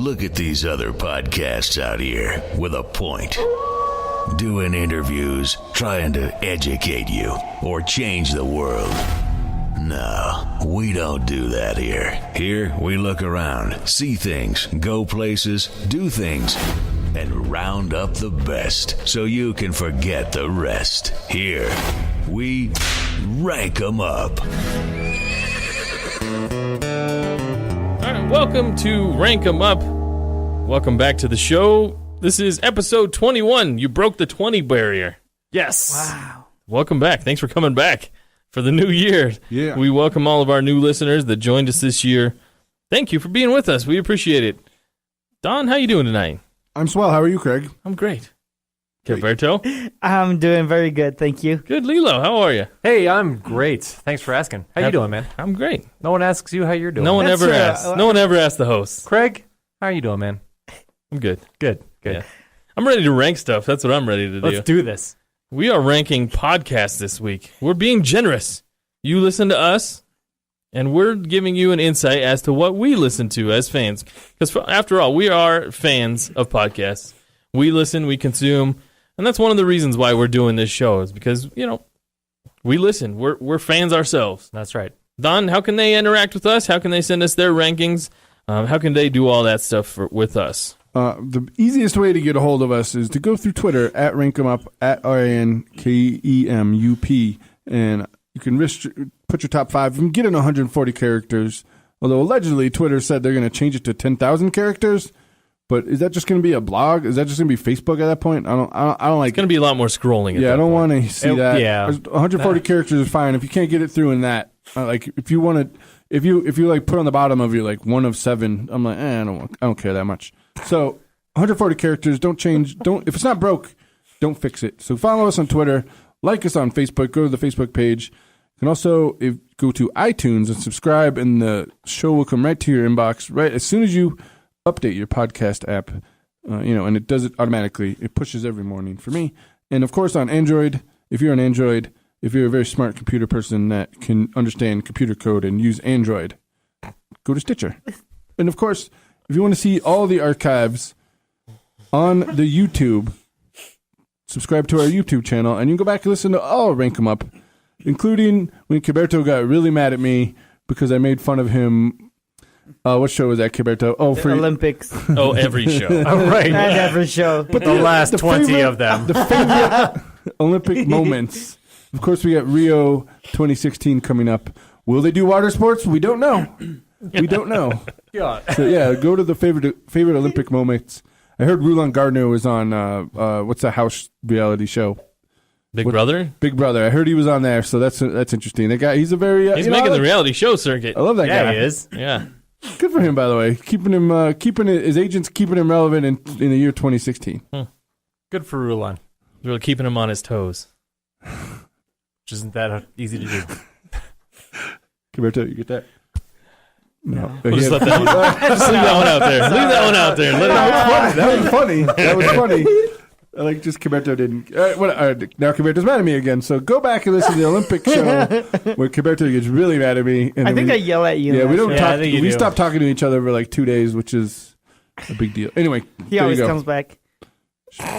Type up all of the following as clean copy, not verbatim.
Look at these other podcasts out here with a point. Doing interviews, trying to educate you, or change the world. No, we don't do that here. Here, we look around, see things, go places, do things, and round up the best so you can forget the rest. Here, we rank 'em up. All right, welcome to Rank 'em Up. Welcome back to the show. This is episode 21. You broke the 20 barrier. Yes. Wow. Welcome back. Thanks for coming back for the new year. Yeah. We welcome all of our new listeners that joined us this year. Thank you for being with us. We appreciate it. Don, how you doing tonight? I'm swell. How are you, Craig? I'm great. Gilberto? I'm doing very good, thank you. Good. Lilo, how are you? Hey, I'm great. Thanks for asking. How you doing, man? I'm great. No one asks you how you're doing. No one That's ever asks. No one ever asks the host. Craig, how are you doing, man? I'm good. Good. Yeah. I'm ready to rank stuff. That's what I'm ready to do. Let's do this. We are ranking podcasts this week. We're being generous. You listen to us, and we're giving you an insight as to what we listen to as fans. Because after all, we are fans of podcasts. We listen, we consume, and that's one of the reasons why we're doing this show is because, you know, we listen. We're fans ourselves. That's right. Don, how can they interact with us? How can they send us their rankings? How can they do all that stuff with us? The easiest way to get a hold of us is to go through Twitter at RankEmUp, at RANKEMUP, and you can put your top 5. You can get in 140 characters, although allegedly Twitter said they're going to change it to 10,000 characters. But is that just going to be a blog? Is that just going to be Facebook at that point? I don't like. It's going to be a lot more scrolling. Yeah, I don't want to see that. Yeah, 140 characters is fine. If you can't get it through in that, like if you want to, if you like put on the bottom of you like 1 of 7, I'm like, I don't care that much. So 140 characters. Don't change. If it's not broke, don't fix it. So follow us on Twitter, like us on Facebook. Go to the Facebook page. You can also go to iTunes and subscribe, and the show will come right to your inbox right as soon as you update your podcast app, and it does it automatically. It pushes every morning for me. And, of course, on Android, if you're a very smart computer person that can understand computer code and use Android, go to Stitcher. And, of course, if you want to see all the archives on the YouTube, subscribe to our YouTube channel, and you can go back and listen to all Rank 'em Up, including when Gilberto got really mad at me because I made fun of him. What show was that, Gilberto? Oh, for Olympics. Oh, every show. All right. And every show. But the last 20 of them. The favorite Olympic moments. Of course, we got Rio 2016 coming up. Will they do water sports? We don't know. We don't know. Yeah. So, yeah, go to the favorite Olympic moments. I heard Rulon Gardner was on, what's the house reality show? Big Brother? Big Brother. I heard he was on there, so that's interesting. That guy, he's a very... He's making the reality show circuit. I love that guy. Yeah, he is. Yeah. Good for him, by the way. His agents keeping him relevant in the year 2016. Good for Rulon. Really keeping him on his toes. Which isn't that easy to do. Gilberto, you get that? No. We'll just let that one, just leave that one out there. Leave that one out there. Let it That was funny. That was funny. I like just Gilberto didn't. Now Gilberto's mad at me again. So go back and listen to the Olympic show where Gilberto gets really mad at me. And I think I yell at you. Yeah, we don't Yeah, talk. I think you We do. stopped talking to each other for like 2 days, which is a big deal. Anyway, He there always you go. comes back. Now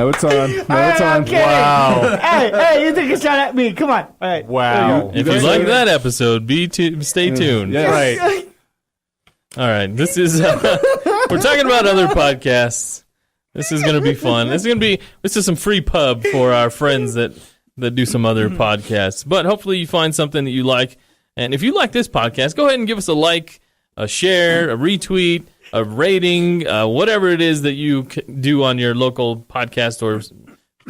it's on. Now it's on. Okay. Wow. Hey, you took a shot at me. Come on. All right. Wow. If you like that episode, stay tuned. Yeah. Right. All right. This is we're talking about other podcasts. This is going to be fun. This is some free pub for our friends that do some other podcasts. But hopefully you find something that you like. And if you like this podcast, go ahead and give us a like, a share, a retweet, a rating, whatever it is that you do on your local podcast or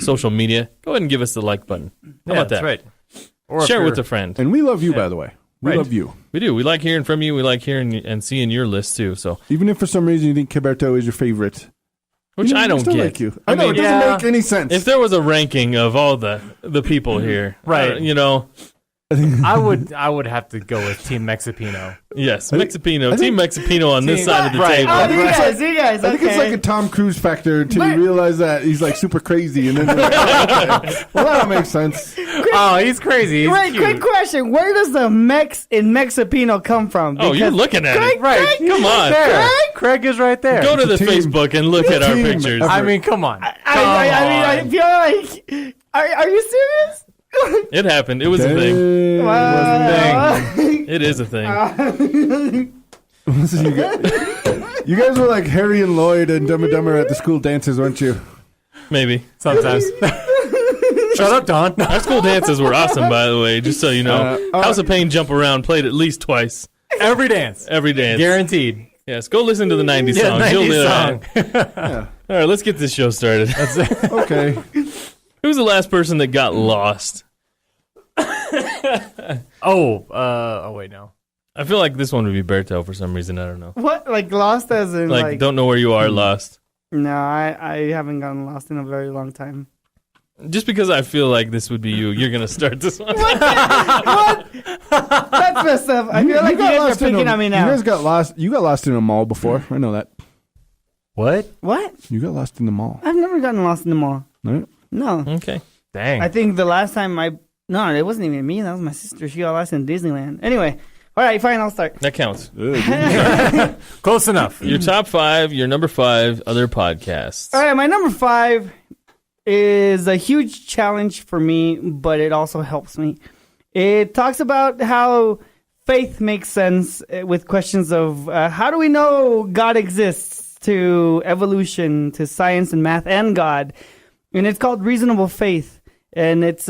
social media. Go ahead and give us the like button. How about that? That's right. Or Share if it with you're- a friend. And we love you, by the way. We Right. love you. We do. We like hearing from you. We like hearing and seeing your list too. So, Even if for some reason you think Gilberto is your favorite, which I don't still get. like you. I know, mean, it doesn't yeah. make any sense. If there was a ranking of all the people here, Right. I would have to go with Team Mexipino. Yes, Mexipino. Team Mexipino on this side of the right. table. Oh, you guys, I think it's like a Tom Cruise factor until you realize that he's like super crazy, and then you're like, oh, okay. Well, that makes sense. Oh, he's crazy. He's Wait, cute. quick question. Where does the Mex in Mexipino come from? Oh, you're Because- looking at Craig, it. Right. Come on. There. Craig is right there. Go to the team. Facebook and look at our Team pictures. effort. I mean, come on. I feel like. Are you serious? It happened. It was a thing. Dang. Wow. It is a thing. Listen, you guys were like Harry and Lloyd and Dumb and Dumber at the school dances, weren't you? Maybe. Sometimes. Shut up, Don. Our school dances were awesome, by the way, just so you know. House of Pain Jump Around played at least twice. Every dance. Every dance. Guaranteed. Yes, go listen to the 90s Yeah, songs. You'll 90s do song. that. All right, let's get this show started. Okay. Who's the last person that got lost? Oh, wait, no. I feel like this one would be Berto for some reason. I don't know. What? Like lost as in Like, don't know where you are, lost. No, I haven't gotten lost in a very long time. Just because I feel like this would be you, you're going to start this one. What? That's messed up. I feel like you guys are picking on me You now. guys got lost. You got lost in a mall before. I know that. What? What? You got lost in the mall. I've never gotten lost in the mall. Right? No. Okay. Dang. I think the last time No, it wasn't even me. That was my sister. She got lost in Disneyland. Anyway. All right, fine. I'll start. That counts. Close enough. Your top 5, your number 5 other podcasts. All right, my number 5 is a huge challenge for me, but it also helps me. It talks about how faith makes sense with questions of how do we know God exists, to evolution, to science and math and God. And it's called Reasonable Faith. And it's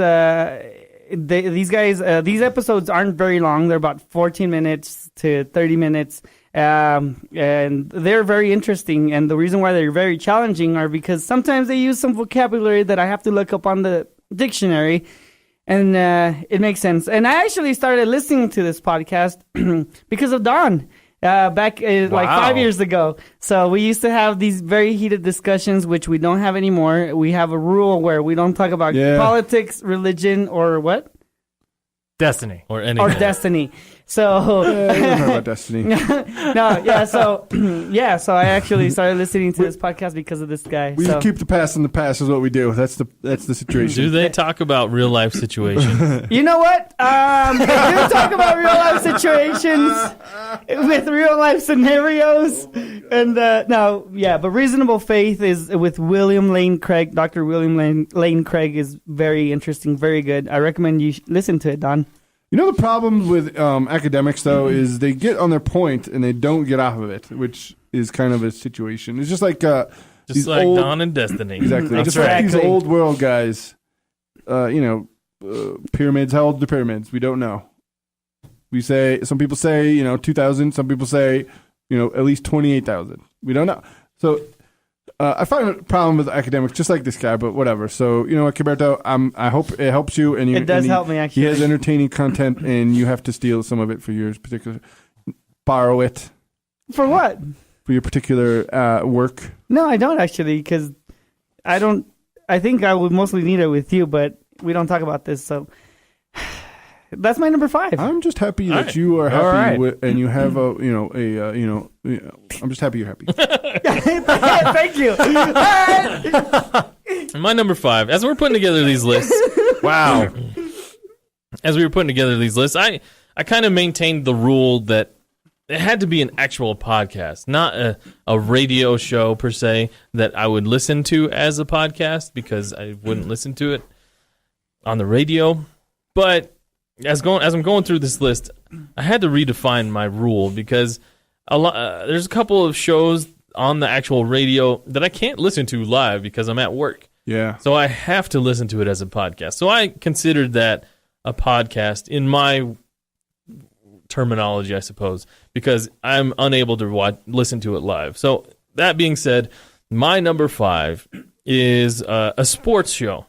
these episodes aren't very long. They're about 14 minutes to 30 minutes. And they're very interesting. And the reason why they're very challenging are because sometimes they use some vocabulary that I have to look up on the dictionary. And it makes sense. And I actually started listening to this podcast because of Don. Back like 5 years ago. So we used to have these very heated discussions, which we don't have anymore. We have a rule where we don't talk about politics, religion, or what? Destiny. Or anything. Or destiny. So I don't know about Destiny. so I actually started listening to this podcast because of this guy. We So keep the past in the past is what we do. That's the situation. Do they talk about real life situations? you know what? They do talk about real life situations with real life scenarios, and but Reasonable Faith is with William Lane Craig. Dr. William Lane Craig is very interesting, very good. I recommend you listen to it, Don. You know the problem with academics though is they get on their point and they don't get off of it, which is kind of a situation. It's just like Just like Dawn and Destiny. Exactly. That's Just like these right. old world guys. Pyramids. How old are the pyramids? We don't know. We say some people say 2,000. Some people say at least 28,000. We don't know. So I find a problem with academics, just like this guy, but whatever. So you know what, Kiberto, I hope it helps you. And It does help me, actually. He has entertaining content, and you have to steal some of it for yours particular. Borrow it For what? for your particular work. No, I don't actually, because I don't. I think I would mostly need it with you, but we don't talk about this, so that's my number 5. I'm just happy that right. you are happy right. with, and you have I'm just happy you're happy. Thank you. My number 5, as we're putting together these lists, Wow. as we were putting together these lists, I kind of maintained the rule that it had to be an actual podcast, not a radio show per se that I would listen to as a podcast, because I wouldn't listen to it on the radio. But as I'm going through this list, I had to redefine my rule, because there's a couple of shows on the actual radio that I can't listen to live because I'm at work. Yeah. So I have to listen to it as a podcast. So I considered that a podcast in my terminology, I suppose, because I'm unable to listen to it live. So that being said, my number 5 is a sports show.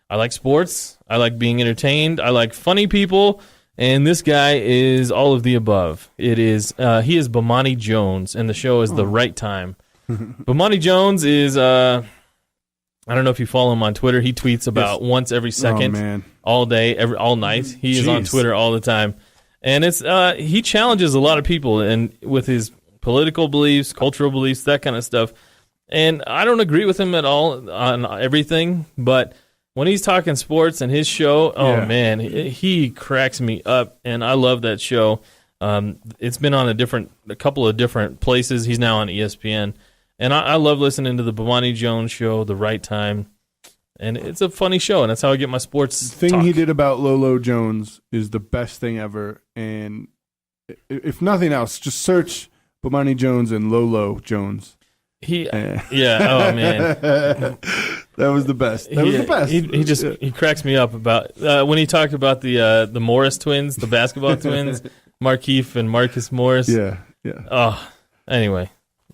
I like sports. I like being entertained. I like funny people. And this guy is all of the above. He is Bomani Jones, and the show is The Right Time. Bomani Jones is I don't know if you follow him on Twitter. He tweets about once every second, man. all day, all night. He is on Jeez. Twitter all the time, and it's he challenges a lot of people and with his political beliefs, cultural beliefs, that kind of stuff. And I don't agree with him at all on everything, but when he's talking sports and his show, oh man, he cracks me up, and I love that show. It's been on a couple of different places. He's now on ESPN, and I love listening to the Bomani Jones show, The Right Time, and it's a funny show, and that's how I get my sports The thing talk. he did about Lolo Jones is the best thing ever, and if nothing else, just search Bomani Jones and Lolo Jones. Oh man, That was the best. That was the best. He cracks me up about when he talked about the Morris twins, the basketball twins, Markieff and Marcus Morris. Yeah. Oh, anyway.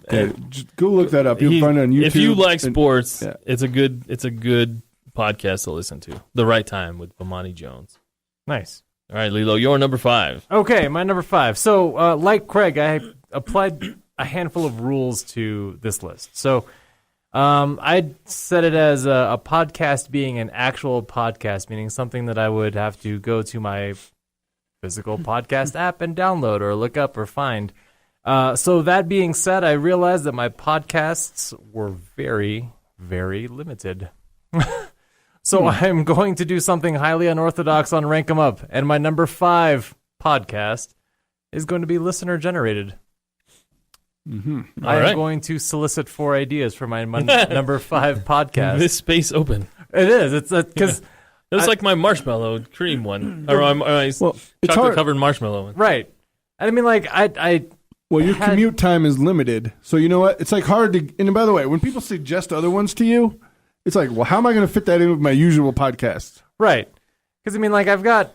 Okay, just go look that up. You'll find it on YouTube. If you like sports, yeah. it's a good podcast to listen to. The Right Time with Bomani Jones. Nice. All right, Lilo, your number 5. Okay, my number 5. So, like Craig, I applied a handful of rules to this list. So, I set it as a podcast being an actual podcast, meaning something that I would have to go to my physical podcast app and download or look up or find. So that being said, I realized that my podcasts were very, very limited. So I'm going to do something highly unorthodox on Rank 'Em Up, and my number 5 podcast is going to be listener generated. I'm All right. going to solicit for ideas for my number 5 podcast. This space open. It is. It's because It was like my marshmallow cream one, or my it's hard. chocolate-covered marshmallow one. right. I mean, like Well, your commute time is limited, so you know what? It's like hard to. And by the way, when people suggest other ones to you, it's like, well, how am I going to fit that in with my usual podcast? right. Because I mean, like I've got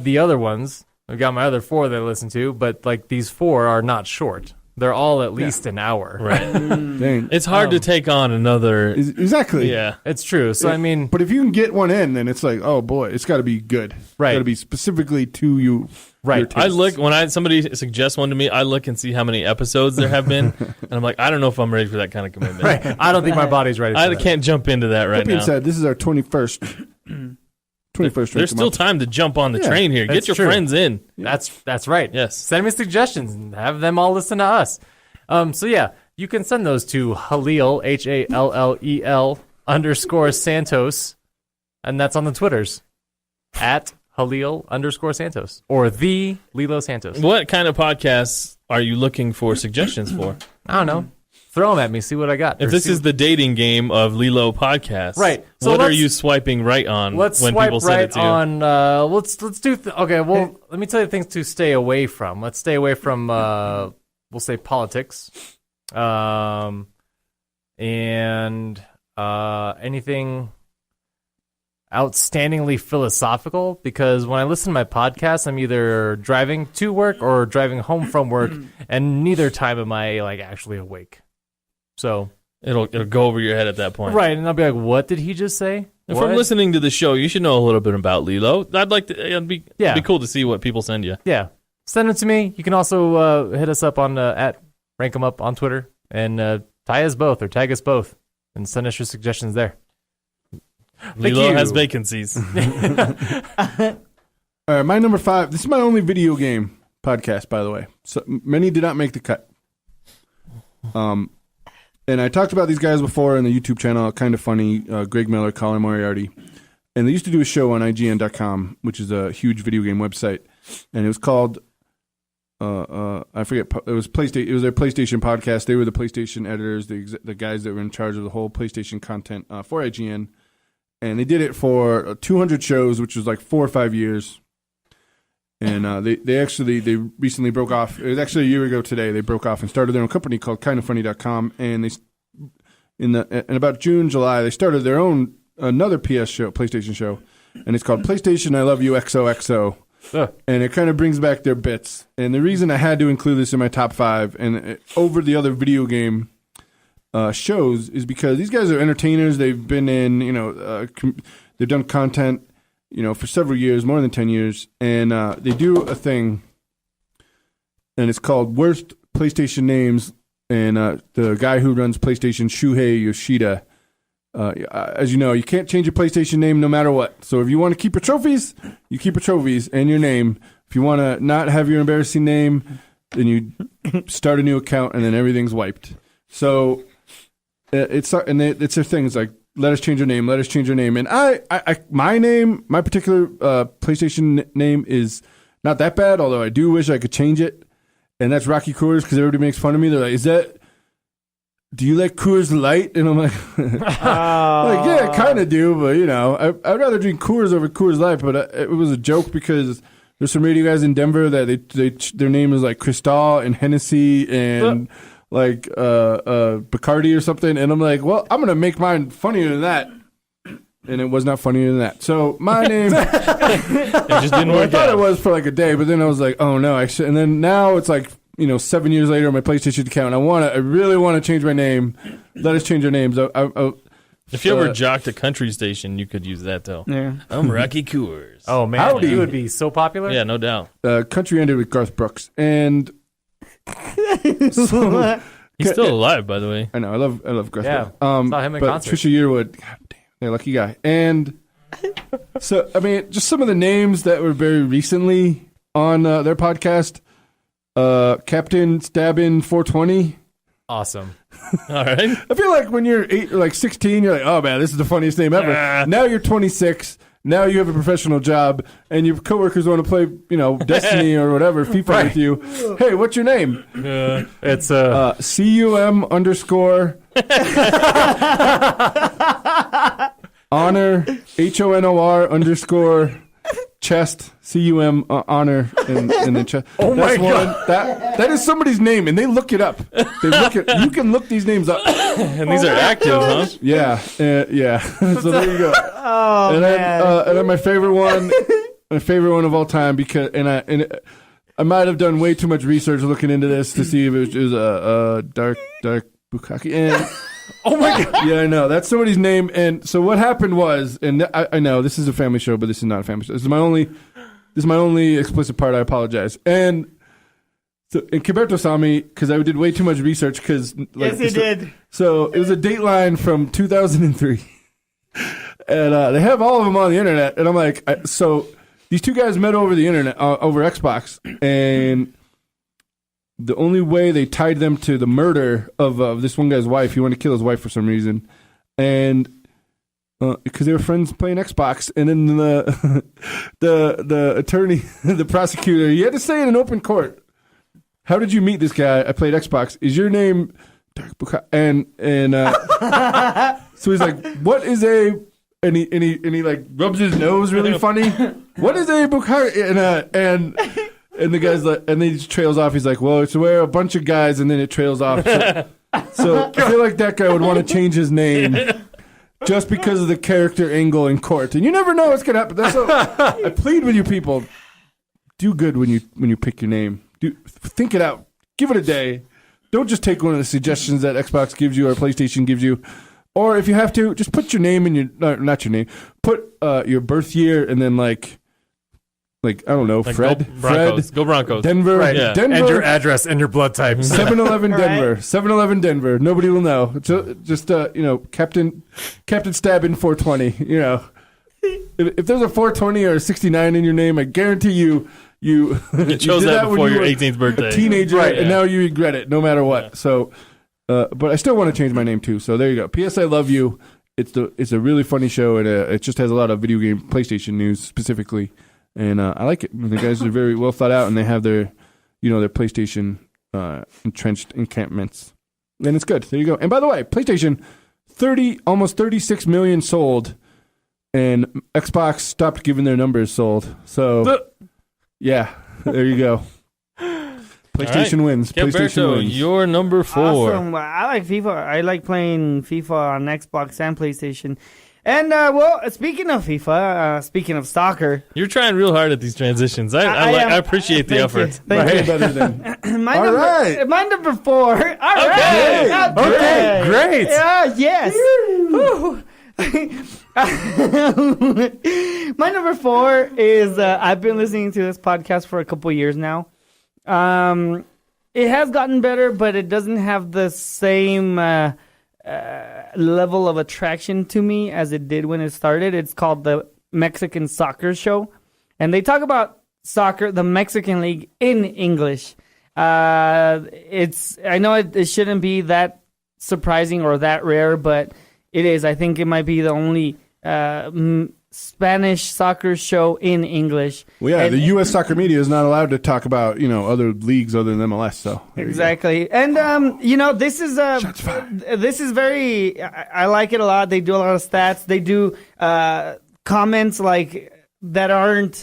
the other ones. I've got my other 4 that I listen to, but like these 4 are not short. They're all at least an hour. Right. Dang. It's hard to take on another. Exactly. Yeah. It's true. So I mean, But if you can get one in, then it's like, oh boy, it's got to be good. Right. Got to be specifically to you. Right. your I tastes. look when somebody suggests one to me. I look and see how many episodes there have been, and I'm like, I don't know if I'm ready for that kind of commitment. right. I don't think my body's ready. For I that. can't jump into that right That being now. said, this is our 21st. 21st. There's still time to jump on the Yeah, train here. Get that's your true. friends in. That's right. Yes. Send me suggestions and have them all listen to us. So yeah, you can send those to Halil HALLEL _Santos, and that's on the Twitters at Halil _Santos or the Lilo Santos. What kind of podcasts are you looking for suggestions for? I don't know. Throw them at me. See what I got. If this is the dating game of Lilo podcasts, Right. So what are let's- you swiping right on Let's when swipe people send right it to you? on. Let's do. Okay. Well, let me tell you things to stay away from. Let's stay away from. We'll say politics, and anything outstandingly philosophical. Because when I listen to my podcast, I'm either driving to work or driving home from work, and neither time am I like actually awake. So It'll go over your head at that point. right, and I'll be like, "What did he just say?" And What? from listening to the show, you should know a little bit about Lilo. I'd like to. It'd be cool to see what people send you. Yeah. Send it to me. You can also hit us up on at Rank 'Em Up on Twitter and tag us both and send us your suggestions there. Lilo you. has vacancies. All right, my number 5. This is my only video game podcast, by the way. So many did not make the cut. And I talked about these guys before on the YouTube channel. Kind of funny. Greg Miller, Colin Moriarty, and they used to do a show on IGN.com, which is a huge video game website, and it was called. I forget. It was PlayStation. It was their PlayStation podcast. They were the PlayStation editors, the guys that were in charge of the whole PlayStation content for IGN, and they did it for 200 shows, which was like 4 or 5 years. And they recently broke off. It was actually a year ago today. They broke off and started their own company called KindofFunny.com. And they, in about June, July, they started their own another PlayStation show, and it's called PlayStation I Love You XOXO. And it kind of brings back their bits. And the reason I had to include this in my top 5 and over the other video game shows is because these guys are entertainers. They've been in, they've done content, for several years, more than 10 years. And they do a thing, and it's called Worst PlayStation Names. And the guy who runs PlayStation, Shuhei Yoshida, as you know, you can't change your PlayStation name no matter what. So if you want to keep your trophies, you keep your trophies and your name. If you want to not have your embarrassing name, then you start a new account and then everything's wiped. So it's their thing. It's like, let us change your name. Let us change your name. And my name, my particular PlayStation name is not that bad, although I do wish I could change it. And that's Rocky Coors, because everybody makes fun of me. They're like, do you like Coors Light? And I'm like, yeah, I kind of do, but I'd rather drink Coors over Coors Light. But it was a joke because there's some radio guys in Denver that their name is like Cristal and Hennessy and like Bacardi or something. And I'm like, well, I'm gonna make mine funnier than that. And it was not funnier than that. So my name, It just didn't work I thought out. it was for like a day, but then I was like, oh no, I should. And then now it's like 7 years later on my PlayStation account. I really want to change my name. Let us change our names. If you ever jocked a country station, you could use that though. Yeah. I'm Rocky Coors. Oh man, Howdy. you would be so popular. Yeah, no doubt. Country ended with Garth Brooks, and so He's still alive, by the way. I know I love Garth Yeah, Brooks. saw him in but concert. Trisha Yearwood, God damn, they're a lucky guy. And so I mean, just some of the names that were very recently on their podcast. Captain Stabbin 420. Awesome. All right. I feel like when you're 16, you're like, oh man, this is the funniest name ever. Now you're 26. Now you have a professional job, and your coworkers want to play, Destiny or whatever, FIFA with you. Hey, what's your name? It's CUM _. Honor HONOR _ chest CUM honor and then chest. Oh my God, that is somebody's name, and they look it up. You can look these names up. And these are active, huh? Yeah, yeah. So there you go. Oh, and man. then my favorite one of all time, because I might have done way too much research looking into this to see if it was a dark Bukkake. And oh my God! Yeah, I know that's somebody's name. And so what happened was, and I know this is a family show, but this is not a family show. This is my only explicit part. I apologize. And so, and Kiberto saw me because I did way too much research. Yes, he did. So it was a Dateline from 2003, and they have all of them on the internet. And I'm like, so these two guys met over the internet, over Xbox, and the only way they tied them to the murder of this one guy's wife, he wanted to kill his wife for some reason, and because they were friends playing Xbox, and then the attorney, the prosecutor, he had to say in an open court, "How did you meet this guy? I played Xbox. Is your name Dark Bukkake?" And so he's like, "What is a?" And he like rubs his nose really funny. What is a Bukkake? And the guy's like, and then he just trails off. He's like, well, it's where a bunch of guys, and then it trails off. So I feel like that guy would want to change his name just because of the character angle in court. And you never know what's gonna happen. I plead with you people, do good when you pick your name. Think it out. Give it a day. Don't just take one of the suggestions that Xbox gives you or PlayStation gives you. Or if you have to, just put your name in your not your name. Put your birth year and then like I don't know, Like Fred, Go Broncos. Denver, right. Yeah. Denver, and your address and your blood type. 7-Eleven Denver, Right. 7-Eleven Denver. Nobody will know. Just Captain Stabbin 420. If there's a 420 or a 69 in your name, I guarantee you You chose did that when before you your were 18th birthday. a teenager, Right, and yeah. now you regret it, no matter what. Yeah. So, but I still want to change my name too. So there you go. P.S. I love you. It's a really funny show, and it just has a lot of video game PlayStation news specifically, and I like it. The guys are very well thought out, and they have their PlayStation entrenched encampments, and it's good. There you go. And by the way, PlayStation, almost 36 million sold, and Xbox stopped giving their numbers sold. So, yeah, there you go. PlayStation wins. PlayStation Gilberto, wins. you're number 4. Awesome. I like FIFA. I like playing FIFA on Xbox and PlayStation. And, speaking of FIFA, speaking of soccer. You're trying real hard at these transitions. I appreciate the Thank effort. you. Thank Way you. better than. My All number, right. My number 4. All right. Hey, Okay, great. Yes. Woo. My number 4 is I've been listening to this podcast for a couple years now. It has gotten better, but it doesn't have the same level of attraction to me as it did when it started. It's called the Mexican Soccer Show, and they talk about soccer, the Mexican League, in English. I know it shouldn't be that surprising or that rare, but it is. I think it might be the only Spanish soccer show in English. Well, yeah, the U.S. soccer media is not allowed to talk about other leagues other than MLS. So exactly, and this is very. I like it a lot. They do a lot of stats. They do comments like that aren't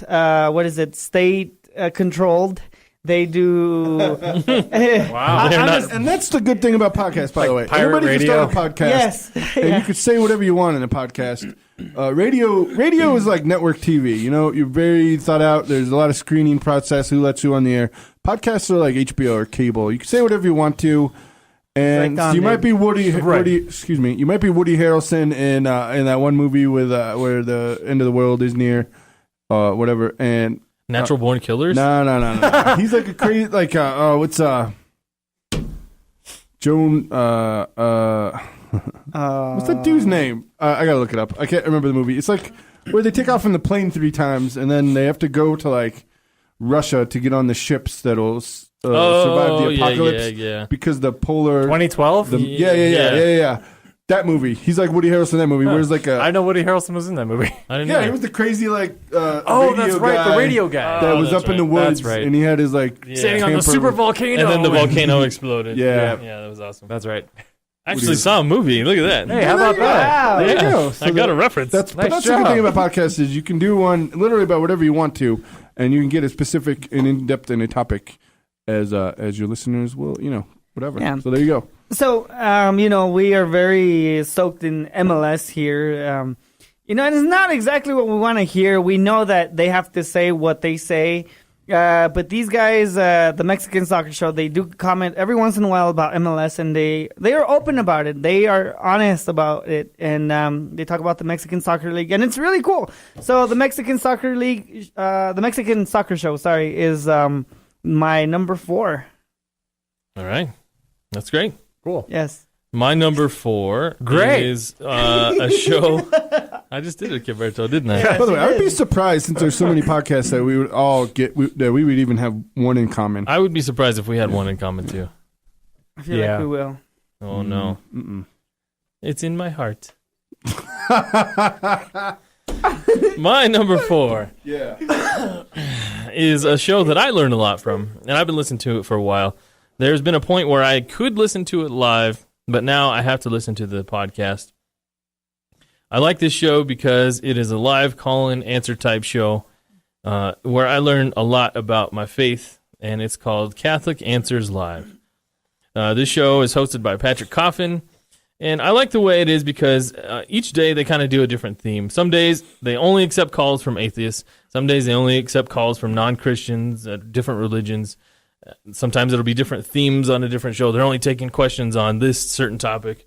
state controlled. They do. Wow. And that's the good thing about podcasts, by the way. pirate Everybody radio. can start a podcast. Yes. And you could say whatever you want in a podcast. Radio is like network TV. You're very thought out. There's a lot of screening process. Who lets you on the air? Podcasts are like HBO or cable. You can say whatever you want to. And Like you might be Woody. Right. You might be Woody Harrelson in that one movie with where the end of the world is near, whatever. And Natural Born Killers? no. He's like a crazy what's Joan what's that dude's name? I gotta look it up. I can't remember the movie. It's like where they take off from the plane 3 times and then they have to go to like Russia to get on the ships that'll survive the apocalypse. Yeah. Because the polar 2012? yeah. That movie. He's like Woody Harrelson in that movie. Where's like I know Woody Harrelson was in that movie. I didn't know. he was the crazy like Oh, that's radio right, guy the radio guy. that Oh, was that's up in the right. woods, That's right. and he had his like Standing on the camper- super volcano. And then the volcano exploded. Yeah. Yeah, that was awesome. That's right. I actually saw a movie. Look at that. Hey, how about that? Wow. There you Yeah. go. So I got a reference. That's Nice that's the good job. thing about podcasts is you can do one literally about whatever you want to, and you can get as specific and in depth in a topic as your listeners will, whatever. Yeah. So there you go. So, we are very soaked in MLS here. And it's not exactly what we want to hear. We know that they have to say what they say. But these guys, the Mexican Soccer Show, they do comment every once in a while about MLS, and they are open about it. They are honest about it, and they talk about the Mexican Soccer League, and it's really cool. So the Mexican Soccer League, the Mexican Soccer Show, is my number 4. All right. That's great. Cool. Yes. My number 4 Great. is a show. I just did it, Gilberto, didn't I? By the way, I would be surprised since there's so many podcasts that we would all that we would even have one in common. I would be surprised if we had one in common, too. I feel Yeah. like we will. Oh, no. Mm-mm. It's in my heart. My number 4 Yeah. is a show that I learned a lot from, and I've been listening to it for a while. There's been a point where I could listen to it live, but now I have to listen to the podcast. I like this show because it is a live call-in answer type show where I learn a lot about my faith, and it's called Catholic Answers Live. This show is hosted by Patrick Coffin, and I like the way it is because each day they kind of do a different theme. Some days they only accept calls from atheists. Some days they only accept calls from non-Christians, different religions. Sometimes it'll be different themes on a different show. They're only taking questions on this certain topic.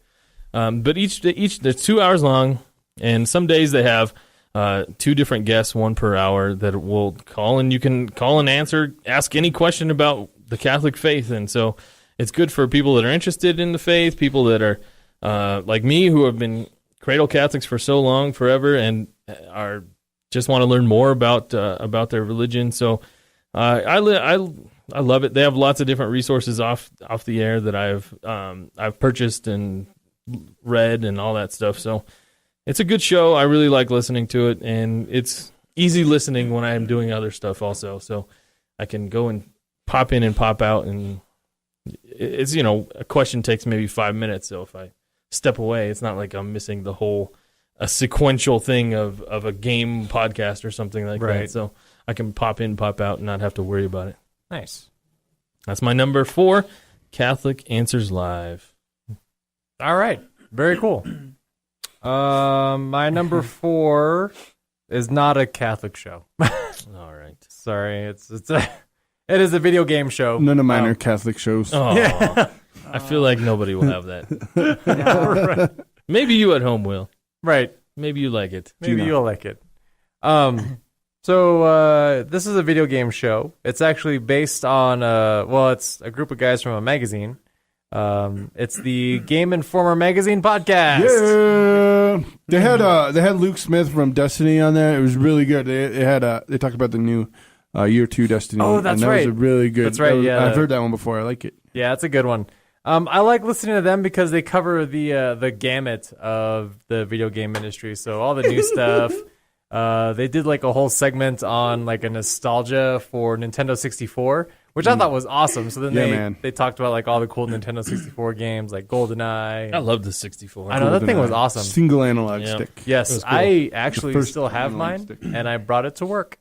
But each they're 2 hours long, and some days they have 2 different guests, 1 per hour, that will call, and you can call and ask any question about the Catholic faith. And so it's good for people that are interested in the faith, people that are like me, who have been cradle Catholics for so long, forever, and are just want to learn more about their religion. So I love it. They have lots of different resources off the air that I've purchased and read and all that stuff. So it's a good show. I really like listening to it, and it's easy listening when I'm doing other stuff also. So I can go and pop in and pop out, and it's a question takes maybe 5 minutes. So if I step away, it's not like I'm missing the whole a sequential thing of a game podcast or something like Right. that. So I can pop in, pop out, and not have to worry about it. Nice. That's my number 4, Catholic Answers Live. All right. Very cool. My number 4 is not a Catholic show. All right. Sorry, it is a video game show. None of mine are Catholic shows. Oh, Yeah. I feel like nobody will have that. Maybe you at home will. Right. Maybe you like it. Maybe Gina. you'll like it. So this is a video game show. It's actually based on it's a group of guys from a magazine. It's the Game Informer Magazine podcast. Yeah, they had Luke Smith from Destiny on there. It was really good. They talked about the new year 2 Destiny. Oh, that's and that right. was a really good. That's right. Yeah, I've heard that one before. I like it. Yeah, it's a good one. I like listening to them because they cover the gamut of the video game industry. So all the new stuff. They did like a whole segment on like a nostalgia for Nintendo 64, which I thought was awesome. So then they talked about like all the cool Nintendo 64 games like GoldenEye. I love the 64. I know that thing was awesome. Single analog stick. Yes, Cool. I actually still have analog mine, stick. and I brought it to work.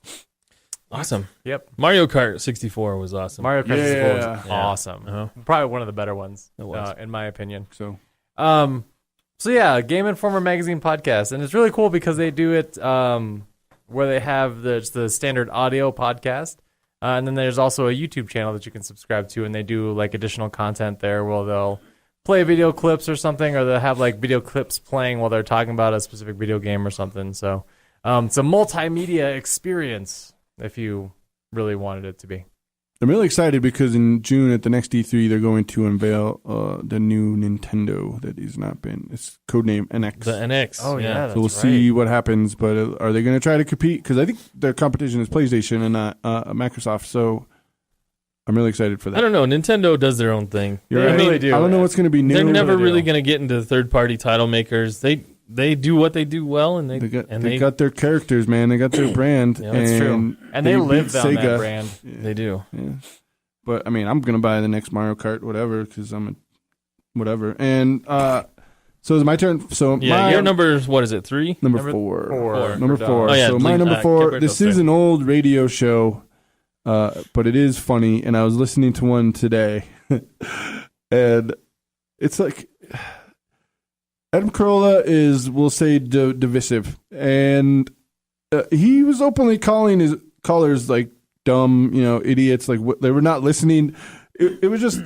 Awesome. Yep. Mario Kart 64 was awesome. Mario Kart 64 was Yeah. awesome. Uh-huh. Probably one of the better ones, It was. in my opinion. So So yeah, Game Informer Magazine podcast, and it's really cool because they do it where they have the standard audio podcast, and then there's also a YouTube channel that you can subscribe to, and they do like additional content there where they'll play video clips or something, or they'll have like video clips playing while they're talking about a specific video game or something. So it's a multimedia experience if you really wanted it to be. I'm really excited because in June at the next E3 they're going to unveil the new Nintendo that has not been. It's codename NX. The NX. Oh yeah, So we'll see what happens, but are they going to try to compete? Because I think their competition is PlayStation and not Microsoft. So I'm really excited for that. I don't know. Nintendo does their own thing. You're They right. really do. I don't know what's going to be new. They're never do. really going to get into the third-party title makers. They do what they do well, and They they got their characters, man. They got their brand. Yeah, That's true. And they live beat on that Sega. brand. They do. Yeah. But I mean, I'm gonna buy the next Mario Kart, whatever, because I'm a whatever. And so it's my turn. So Yeah, my your number is, what is it, 3? number Number four. four. Number For 4. Oh, yeah, so my please, number 4. Gilberto's This is there. an old radio show, but it is funny, and I was listening to one today, and it's like Adam Carolla is, we'll say, divisive, and he was openly calling his callers like dumb, idiots, like they were not listening. It was just.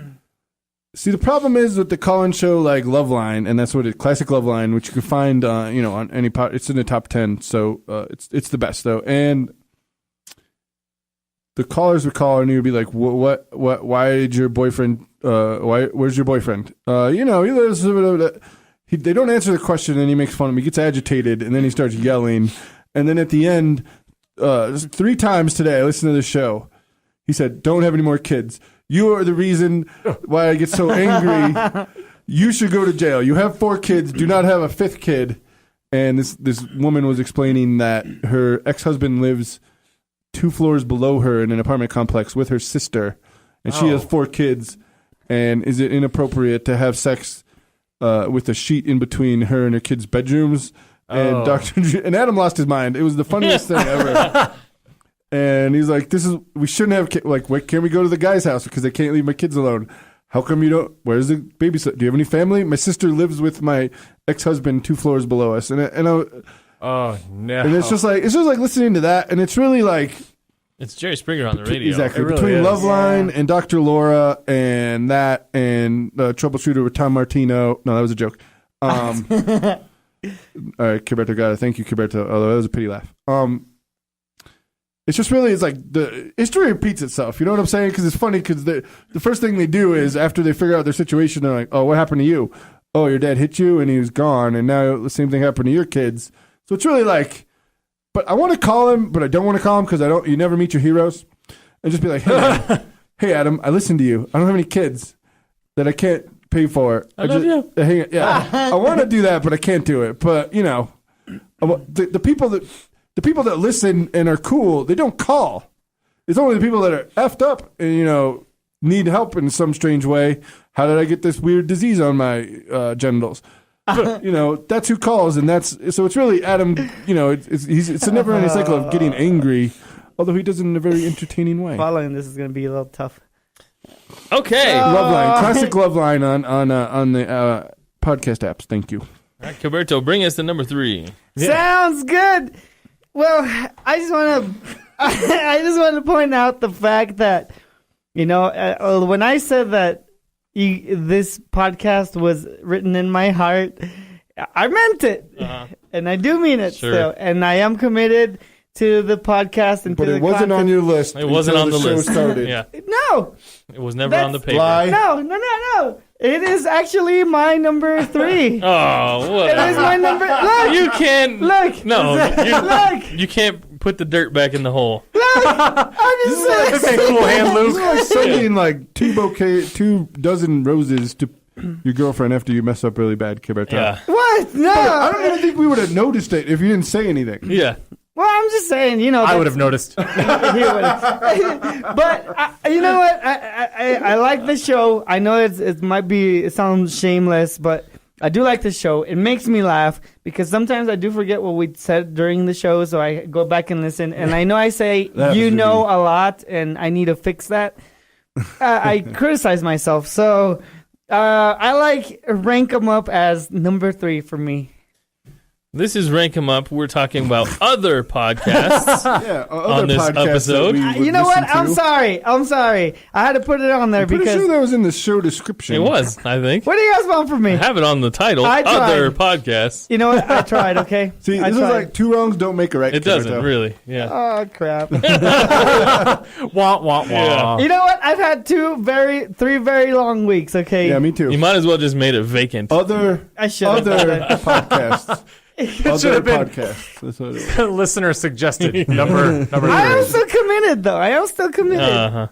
See, the problem is with the call-in show like Loveline, and that's what it classic Loveline, which you can find, on any pod. It's in the top 10, so it's the best though. And the callers would call, and he would be like, "What? Why did your boyfriend? Where's your boyfriend? He lives." They don't answer the question, and he makes fun of him. He gets agitated, and then he starts yelling, and then at the end, 3 times today, I listened to the show. He said, "Don't have any more kids. You are the reason why I get so angry. You should go to jail. You have 4 kids. Do not have a 5th kid." And this woman was explaining that her ex-husband lives 2 floors below her in an apartment complex with her sister, and she has 4 kids. And is it inappropriate to have sex with a sheet in between her and her kids' bedrooms? And and Adam lost his mind. It was the funniest thing ever. And he's like, we shouldn't have kids. Like, why can't we go to the guy's house because they can't leave my kids alone? How come you don't? Where's the babysitter? Do you have any family? My sister lives with my ex-husband 2 floors below us. And Oh no! and it's just like listening to that, and it's really like It's Jerry Springer on the radio. exactly It really between is. Loveline and Dr. Laura and that and Troubleshooter with Tom Martino. No, that was a joke. All right, Kiberto got it. Thank you, Kiberto. Although that was a pity laugh. It's just really, it's like the history repeats itself. You know what I'm saying? Because it's funny because the first thing they do is after they figure out their situation, they're like, "Oh, what happened to you? Oh, your dad hit you and he was gone, and now the same thing happened to your kids." So it's really like, but I want to call him, but I don't want to call him because you never meet your heroes, and just be like, "Hey, hey, Adam, I listened to you. I don't have any kids that I can't pay for. I love you." I want to do that, but I can't do it. But the people that listen and are cool, they don't call. It's only the people that are effed up and need help in some strange way. How did I get this weird disease on my genitals? But, that's who calls, and so it's really Adam. It's a never-ending cycle of getting angry, although he does it in a very entertaining way. Following this is going to be a little tough. Okay. Loveline, classic Loveline on the podcast apps. Thank you. All right, Gilberto, bring us to number 3. Sounds good. Well, I just want to point out the fact that when I said that this podcast was written in my heart, I meant it, and I do mean it still, and I am committed to the podcast and But to the it wasn't content. on your list. It wasn't until on the show list. started. Yeah. No, It was never on the paper. Lie. no. It is actually my number 3. Oh, what? It is my number. Look, You can't. look. No, Look. you can't put the dirt back in the hole. I'm just saying. Cool hand, It's Luke. like sending like 2 dozen roses to your girlfriend after you mess up really bad. Yeah. What? No. I don't even think we would have noticed it if you didn't say anything. Yeah. Well, I'm just saying, you know. I would have noticed. He would've. But you know what? I like the show. I know it sounds shameless, but I do like the show. It makes me laugh because sometimes I do forget what we said during the show, so I go back and listen. And I know I say you know a lot, and I need to fix that. I criticize myself, so I rank them up as number 3 for me. This is Rank 'em Up. We're talking about other podcasts. Yeah, On this podcasts that episode. we would You know what? listen to. I'm sorry. I had to put it on there Pretty because. sure that was in the show description. It was, I think. What do you guys want from me? I have it on the title. I tried. Other podcasts. You know what? I tried. Okay. See, I this is tried. like 2 wrongs don't make a right. It doesn't really. Yeah. Oh crap! Wah, wah, wah. You know what? I've had 3 very long weeks. Okay. Yeah, me too. You might as well just made it vacant. Other I should have done it. podcasts. Other have been- podcasts. That's what it was. Listener suggested number 3. I am still committed, though. I am still committed. Uh-huh.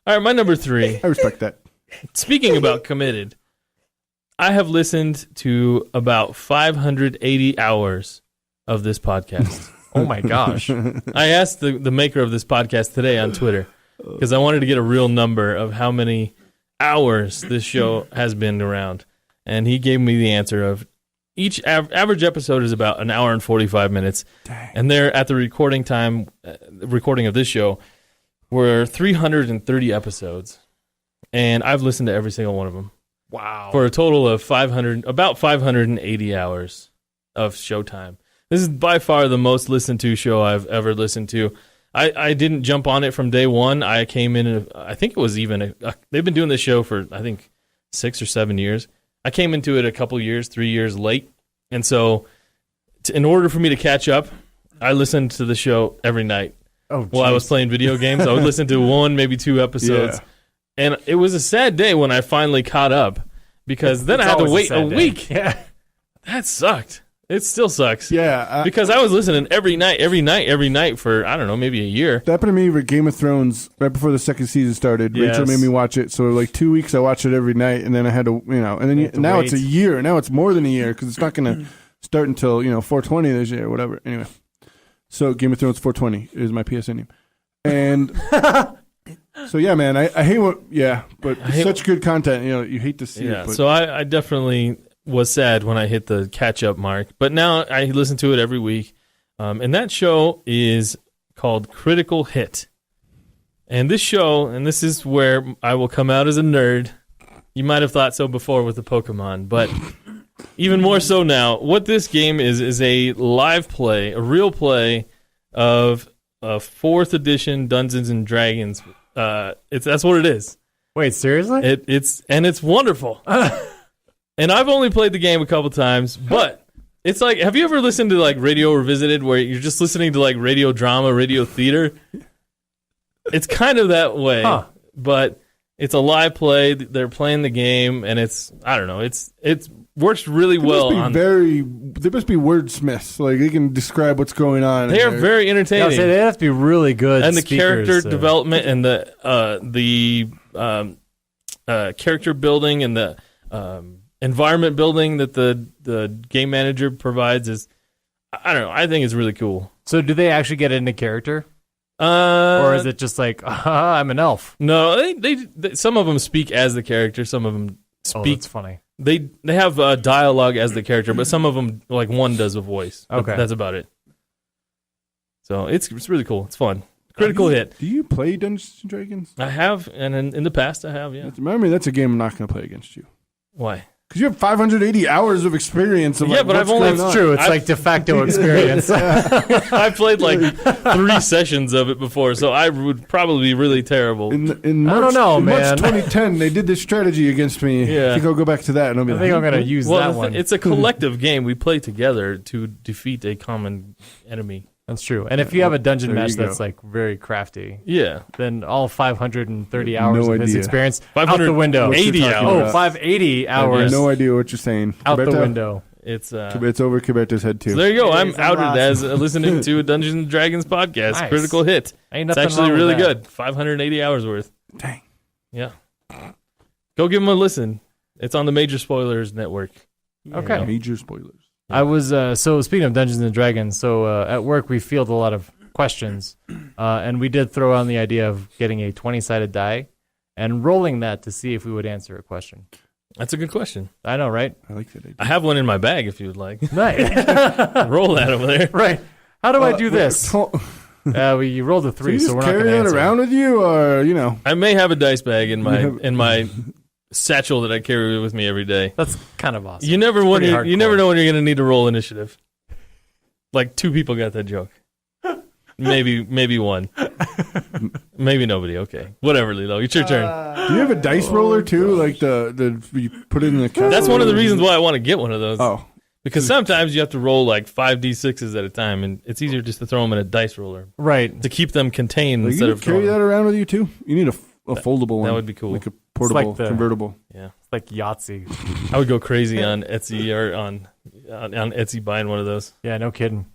All right, my number 3. I respect that. Speaking about committed, I have listened to about 580 hours of this podcast. Oh my gosh. I asked the maker of this podcast today on Twitter because I wanted to get a real number of how many hours this show has been around. And he gave me the answer of each average episode is about an hour and 45 minutes. Dang. And they're at the recording of this show, were 330 episodes. And I've listened to every single one of them. Wow. For a total of about 580 hours of showtime. This is by far the most listened to show I've ever listened to. I didn't jump on it from day one. I came in, I think it was even, they've been doing this show for, I think, 6 or 7 years. I came into it a couple years, 3 years late. And so in order for me to catch up, I listened to the show every night. Oh, while I was playing video games. I would listen to 1, maybe 2 episodes. Yeah. And it was a sad day when I finally caught up because then I had to always wait sad a day. week. Yeah. That sucked. It still sucks. Yeah. Because I was listening every night for, I don't know, maybe a year. That happened to me with Game of Thrones right before the second season started. Yes. Rachel made me watch it. So, like 2 weeks, I watched it every night. And then I had to, and then to now wait. it's a year. Now it's more than a year because it's not going to start until, 420 this year or whatever. Anyway. So, Game of Thrones 420 is my PSN name. And so, yeah, man, I hate but it's such good content. You hate to see it. But So I definitely was sad when I hit the catch-up mark. But now I listen to it every week. And that show is called Critical Hit. And this show, and this is where I will come out as a nerd. You might have thought so before with the Pokemon, but even more so now. What this game is a live play, a real play of 4th edition Dungeons and Dragons. That's what it is. Wait, seriously? It's wonderful. And I've only played the game a couple times, but it's like, have you ever listened to like Radio Revisited where you're just listening to like radio drama, radio theater? It's kind of that way, but it's a live play. They're playing the game, and I don't know, it works really well. They must be wordsmiths. Like they can describe what's going on. They are very Yeah, entertaining. they have to be really good. And the speakers, character development and the character building and the environment building that the game manager provides is, I don't know, I think it's really cool. So do they actually get into character? Or is it just like, I'm an elf? No, they some of them speak as the character, some of them Oh, speak. that's funny. They have dialogue as the character, but some of them, like one does a voice. But Okay. that's about it. So it's really cool. It's fun. Critical Hit. Do you play Dungeons and Dragons? I have, and in the past I have, yeah. Remember, that's a game I'm not going to play against you. Why? Because you have 580 hours of experience. Of Yeah, but what's I've only- going That's on. true. It's like de facto experience. I played like 3 sessions of it before, so I would probably be really terrible. In March, I don't know, in man. March 2010, they did this strategy against me. Yeah. I think I'll go back to that, and I'll be I like, think I'm going to use Well, that one. it's a collective game. We play together to defeat a common enemy. That's true. And if you have a dungeon There mesh you go. that's like very crafty, Yeah. then all 530 hours No of his idea. experience out the window. What you're 80 talking hours. Oh, about. 580 I have hours no idea what you're saying. out the Kiberto? window. It's It's over Kiberto's head too. so there you go. It I'm is, I'm outed lost. as listening to a Dungeons and Dragons podcast. Nice. Critical hit. Ain't It's nothing actually wrong with really that. good. 580 hours worth. Dang. Yeah. Go give them a listen. It's on the Major Spoilers Network. Okay. Major spoilers. I was so speaking of Dungeons and Dragons. So at work we field a lot of questions, and we did throw on the idea of getting a 20-sided die and rolling that to see if we would answer a question. That's a good question. I know, right? I like that idea. I have one in my bag if you would like. Nice. Roll that over there. Right. How do I do this? So You rolled a 3, you so just we're not going carry to that answer. around with you, or I may have a dice bag in my have- in my satchel that I carry with me every day. That's kind of awesome. You never want pretty you never hardcore. know when you're going to need to roll initiative. Like 2 people got that joke. Maybe one. Maybe nobody. Okay. Whatever, Lilo. It's your turn. do you have a dice roller too? Like the you put it in the. That's one of the reasons why I want to get one of those. Oh, Because sometimes you have to roll like 5d6s at a time, and it's easier just to throw them in a dice roller Right. to keep them contained like instead you of carry throwing. that around with you too. You need a foldable one. That would be cool. Like a portable, like the- convertible. Yeah, It's like Yahtzee. I would go crazy on Etsy or on Etsy buying one of those. Yeah, no kidding.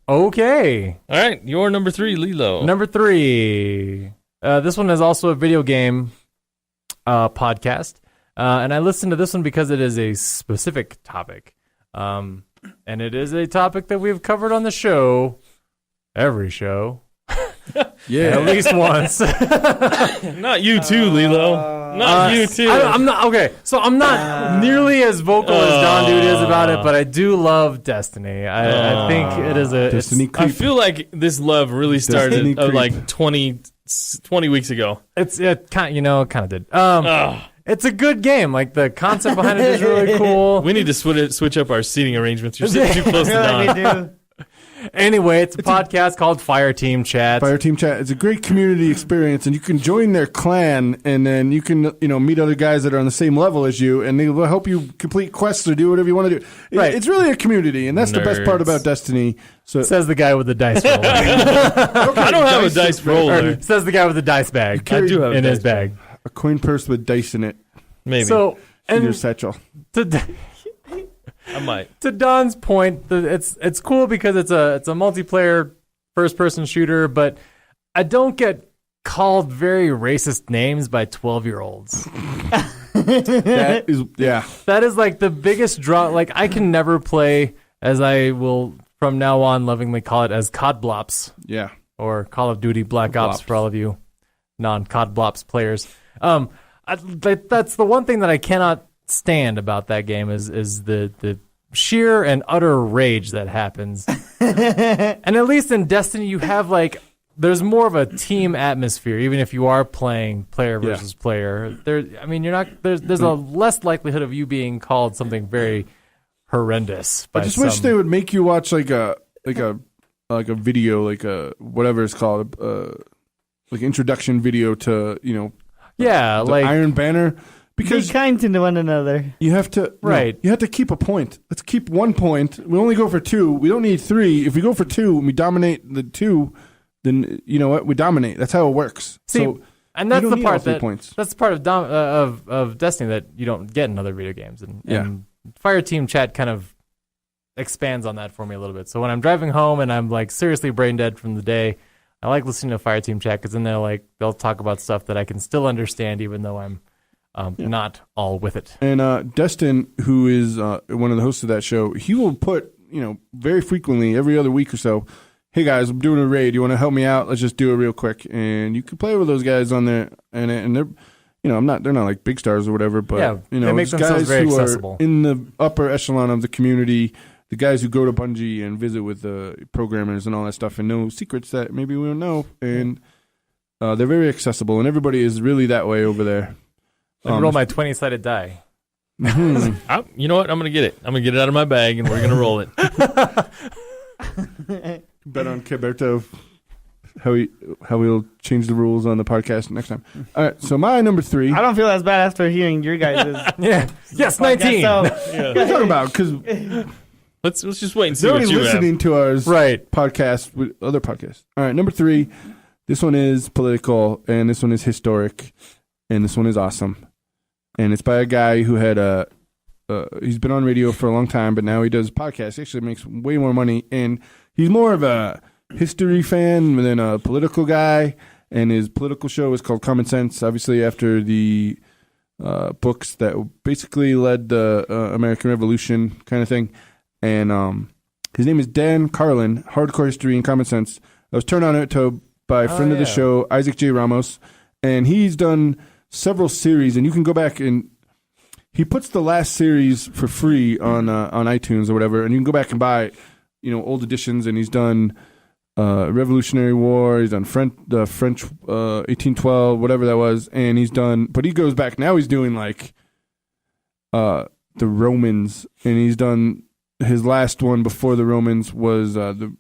Okay. All right, your number 3, Lilo. Number 3. This one is also a video game podcast. And I listened to this one because it is a specific topic. And it is a topic that we've covered on the show. Every show. Yeah, At least once. Not you too, Lilo. Not you too. I'm not okay. So I'm not nearly as vocal as Don Dude is about it, but I do love Destiny. I think it is a Destiny I creep. feel like this love really Destiny started creep. like 20 weeks ago. it kind of did. Ugh. It's a good game. Like the concept behind it is really cool. We need to switch up our seating arrangements. You're sitting too close to Really Don. do. Anyway, it's a podcast called Fire Team Chat. Fire Team Chat. It's a great community experience, and you can join their clan, and then you can meet other guys that are on the same level as you, and they will help you complete quests or do whatever you want to do. Right. It's really a community, and that's the best part Nerds. about Destiny. So Says the guy with the dice roller. I don't have a dice roller. Or says the guy with the dice bag. I do have a in his dice bag. a coin purse with dice in it Maybe. So in your and satchel. I might. to Don's point, it's cool because it's a multiplayer first person shooter, but I don't get called very racist names by 12-year-olds. That is, yeah. That is like the biggest draw. Like I can never play, as I will from now on lovingly call it, as COD Blops Yeah. or Call of Duty Black Ops Blops. for all of you non-COD Blops players. That's the one thing that I cannot stand about that game is the sheer and utter rage that happens. And at least in Destiny, you have like there's more of a team atmosphere, even if you are playing player versus player. You're not there's a less likelihood of you being called something very horrendous. I just wish they would make you watch like a video, like a whatever it's called, like introduction video to the like Iron Banner, Be because kind to one another. you have to you have to keep a point. Let's keep 1 point. We only go for 2. We don't need 3. If we go for 2 and we dominate the 2, then you know what? We dominate. That's how it works. See, so and that's you don't the need all part 3 that points. that's the part of Destiny that you don't get in other video games, and Fire Team Chat kind of expands on that for me a little bit. So when I'm driving home and I'm like seriously brain dead from the day, I like listening to Fire Team Chat because then they'll talk about stuff that I can still understand even though I'm not all with it. And Destin, who is one of the hosts of that show, he will put very frequently, every other week or so, hey guys, I'm doing a raid. You want to help me out? Let's just do it real quick. And you can play with those guys on there, and they're, they're not like big stars or whatever, but they make it's themselves guys very who accessible. are in the upper echelon of the community, the guys who go to Bungie and visit with the programmers and all that stuff, and know secrets that maybe we don't know, and they're very accessible, and everybody is really that way over there. Roll my 20-sided die. You know what? I'm gonna get it. I'm gonna get it out of my bag, and we're gonna roll it. Bet on Kiberto how we'll change the rules on the podcast next time. All right, so my number 3. I don't feel as bad after hearing your guys' Yeah. Yes, 19. So, What are you talking about? Because Let's just wait and see They're what already you have. listening to our Right. podcast with other podcasts. All right, number 3. This one is political, and this one is historic, and this one is awesome. And it's by a guy who had he's been on radio for a long time, but now he does podcasts. He actually makes way more money, and he's more of a history fan than a political guy. And his political show is called Common Sense, obviously after the books that basically led the American Revolution kind of thing. And his name is Dan Carlin, Hardcore History and Common Sense. I was turned on it by a friend of the show, Isaac J. Ramos, and he's done several series, and you can go back and he puts the last series for free on iTunes or whatever, and you can go back and buy, old editions, and he's done Revolutionary War, he's done the French 1812, whatever that was, and but he goes back, now he's doing like the Romans, and he's done, his last one before the Romans was the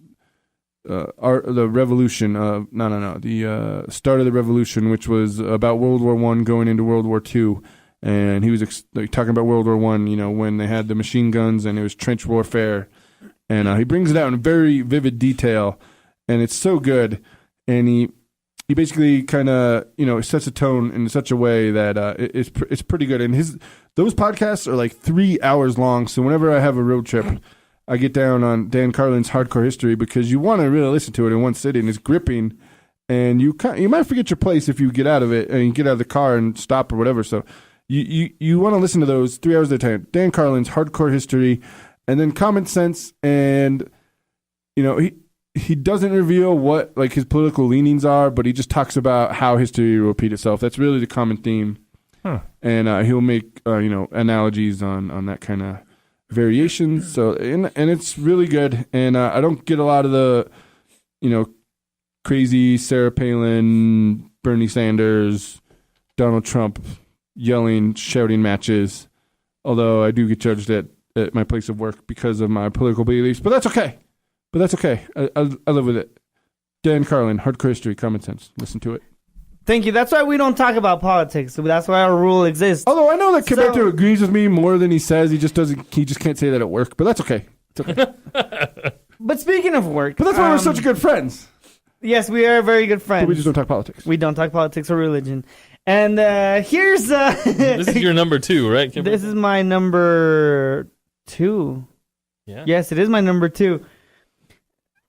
Revolution, the start of the Revolution, which was about World War I going into World War II, and he was talking about World War I, when they had the machine guns and it was trench warfare, and he brings it out in very vivid detail, and it's so good, and he basically kind of sets a tone in such a way that it's pretty good, and those podcasts are like 3 hours long, so whenever I have a road trip, I get down on Dan Carlin's Hardcore History because you want to really listen to it in one sitting. It's gripping, and you might forget your place if you get out of it and you get out of the car and stop or whatever. So you want to listen to those 3 hours at a time. Dan Carlin's Hardcore History, and then Common Sense, and he doesn't reveal what like his political leanings are, but he just talks about how history will repeat itself. That's really the common theme, and he'll make analogies on that kind of variations. So and it's really good, and I don't get a lot of the crazy Sarah Palin, Bernie Sanders, Donald Trump shouting matches, although I do get judged at my place of work because of my political beliefs, but that's okay. I live with it. Dan Carlin, Hardcore History, Common Sense. Listen to it. Thank you. That's why we don't talk about politics. That's why our rule exists. Although I know that Quebecer agrees with me more than he says. He just can't say that at work. But that's okay. It's okay. But speaking of work, but that's why we're such good friends. Yes, we are very good friends. But we just don't talk politics. We don't talk politics or religion. And here's this is your number 2, right, Kimber? This is my number 2. Yeah. Yes, it is my number 2.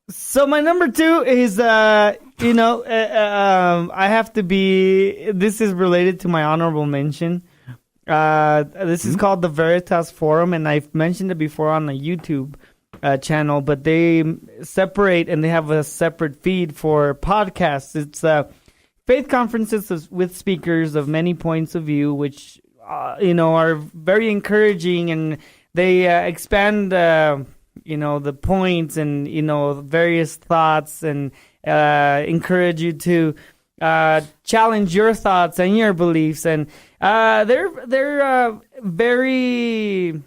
So my number 2 is, I have to be. This is related to my honorable mention. This is called the Veritas Forum, and I've mentioned it before on the YouTube channel. But they separate, and they have a separate feed for podcasts. It's faith conferences with speakers of many points of view, which are very encouraging, and they expand. The points and, various thoughts, and encourage you to challenge your thoughts and your beliefs. And they're very,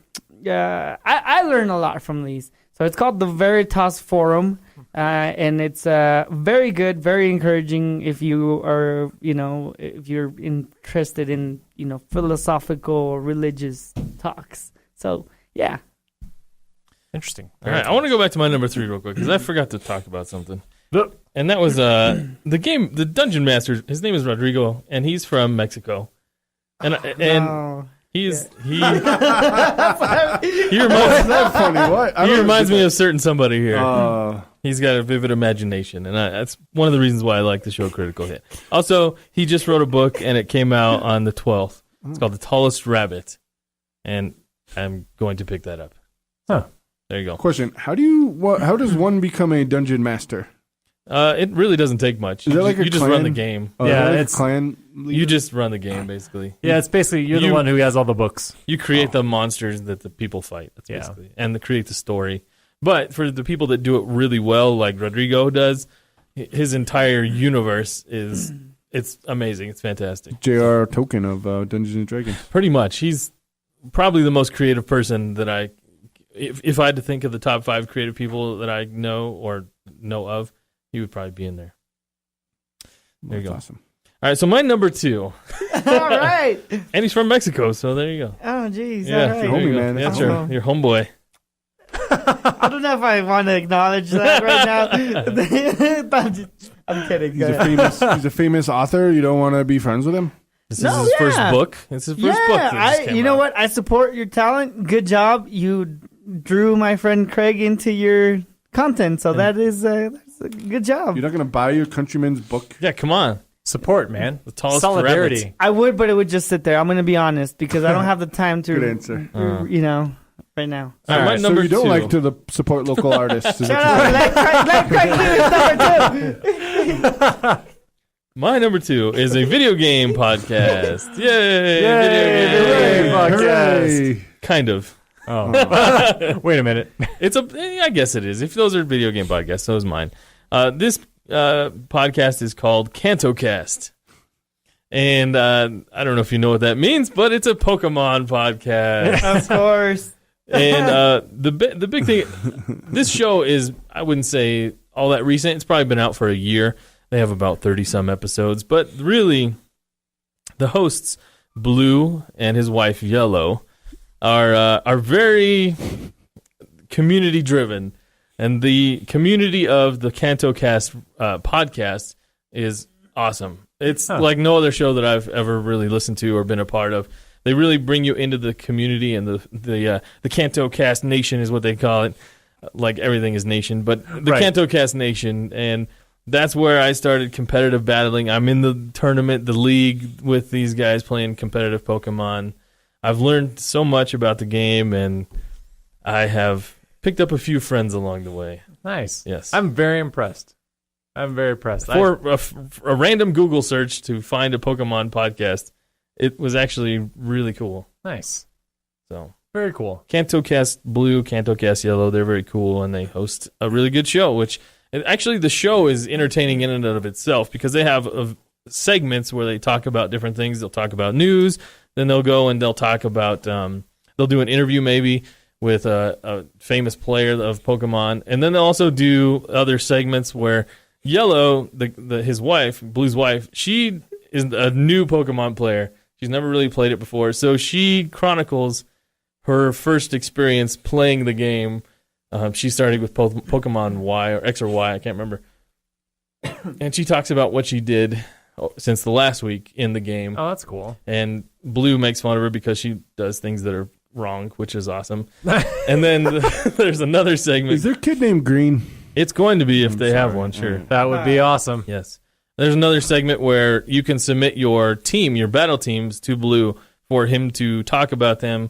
I learn a lot from these. So it's called the Veritas Forum, and it's very good, very encouraging if you are, if you're interested in, philosophical or religious talks. So, yeah. Interesting. All right, I want to go back to my number 3 real quick because I forgot to talk about something. And that was the Dungeon Master. His name is Rodrigo, and he's from Mexico. And he reminds me of certain somebody here. He's got a vivid imagination, and that's one of the reasons why I like the show Critical Hit. Also, he just wrote a book, and it came out on the 12th. It's called The Tallest Rabbit, and I'm going to pick that up. Huh. There you go. Question: how does one become a dungeon master? It really doesn't take much. Is that like a you just clan? run the game. Yeah, like it's a clan leader? You just run the game, basically. Yeah, it's basically you're the one who has all the books. You create the monsters that the people fight. That's basically, and create the story. But for the people that do it really well, like Rodrigo does, his entire universe it's amazing. It's fantastic. J.R. Tolkien of Dungeons and Dragons. Pretty much, he's probably the most creative person that I. If I had to think of the top 5 creative people that I know or know of, he would probably be in there. There you go. Awesome. All right, so my number 2. All right. And he's from Mexico, so there you go. Oh, geez. Yeah, all right. Homie, man. Yeah, That's sure. Your homeboy. I don't know if I want to acknowledge that right now. I'm kidding. He's a famous author. You don't want to be friends with him? This is his first book. It's his first book. That just came you know out. what? I support your talent. Good job. You drew my friend Craig into your content, so that's a good job. You're not going to buy your countryman's book? Yeah, come on. Support, man. The tallest Solidarity. rabbit. I would, but it would just sit there. I'm going to be honest because I don't have the time to. Good answer. Right now. All right, my so number you don't two. like to support local artists? Shut up. Let Craig do his number 2. My number 2 is a video game podcast. Yay! Yay, Video game podcast. Hooray. Kind of. Oh, wait a minute. I guess it is. If those are video game podcasts, so is mine. This podcast is called CantoCast. And I don't know if you know what that means, but it's a Pokemon podcast. Of course. And the big thing, this show is, I wouldn't say all that recent. It's probably been out for a year. They have about 30-some episodes. But really, the hosts, Blue and his wife, Yellow, are very community-driven. And the community of the CantoCast podcast is awesome. It's like no other show that I've ever really listened to or been a part of. They really bring you into the community, and the CantoCast Nation is what they call it. Like everything is nation, but the CantoCast Nation, and that's where I started competitive battling. I'm in the tournament, the league with these guys playing competitive Pokemon. I've learned so much about the game, and I have picked up a few friends along the way. Nice. Yes. I'm very impressed. For a random Google search to find a Pokemon podcast, it was actually really cool. Nice. So Very cool. CantoCast Blue, CantoCast Yellow, they're very cool, and they host a really good show, which actually the show is entertaining in and of itself because they have segments where they talk about different things. They'll talk about news, then they'll go and they'll talk about, they'll do an interview maybe with a famous player of Pokemon, and then they'll also do other segments where Yellow, his wife, Blue's wife, she is a new Pokemon player. She's never really played it before, so she chronicles her first experience playing the game. She started with Pokemon Y or X or Y, I can't remember. And she talks about what she did since the last week in the game. Oh, that's cool. And Blue makes fun of her because she does things that are wrong, which is awesome. And then there's another segment. Is there a kid named Green? It's going to be if they have one, sure. That would be awesome. Yes. There's another segment where you can submit your team, your battle teams, to Blue for him to talk about them,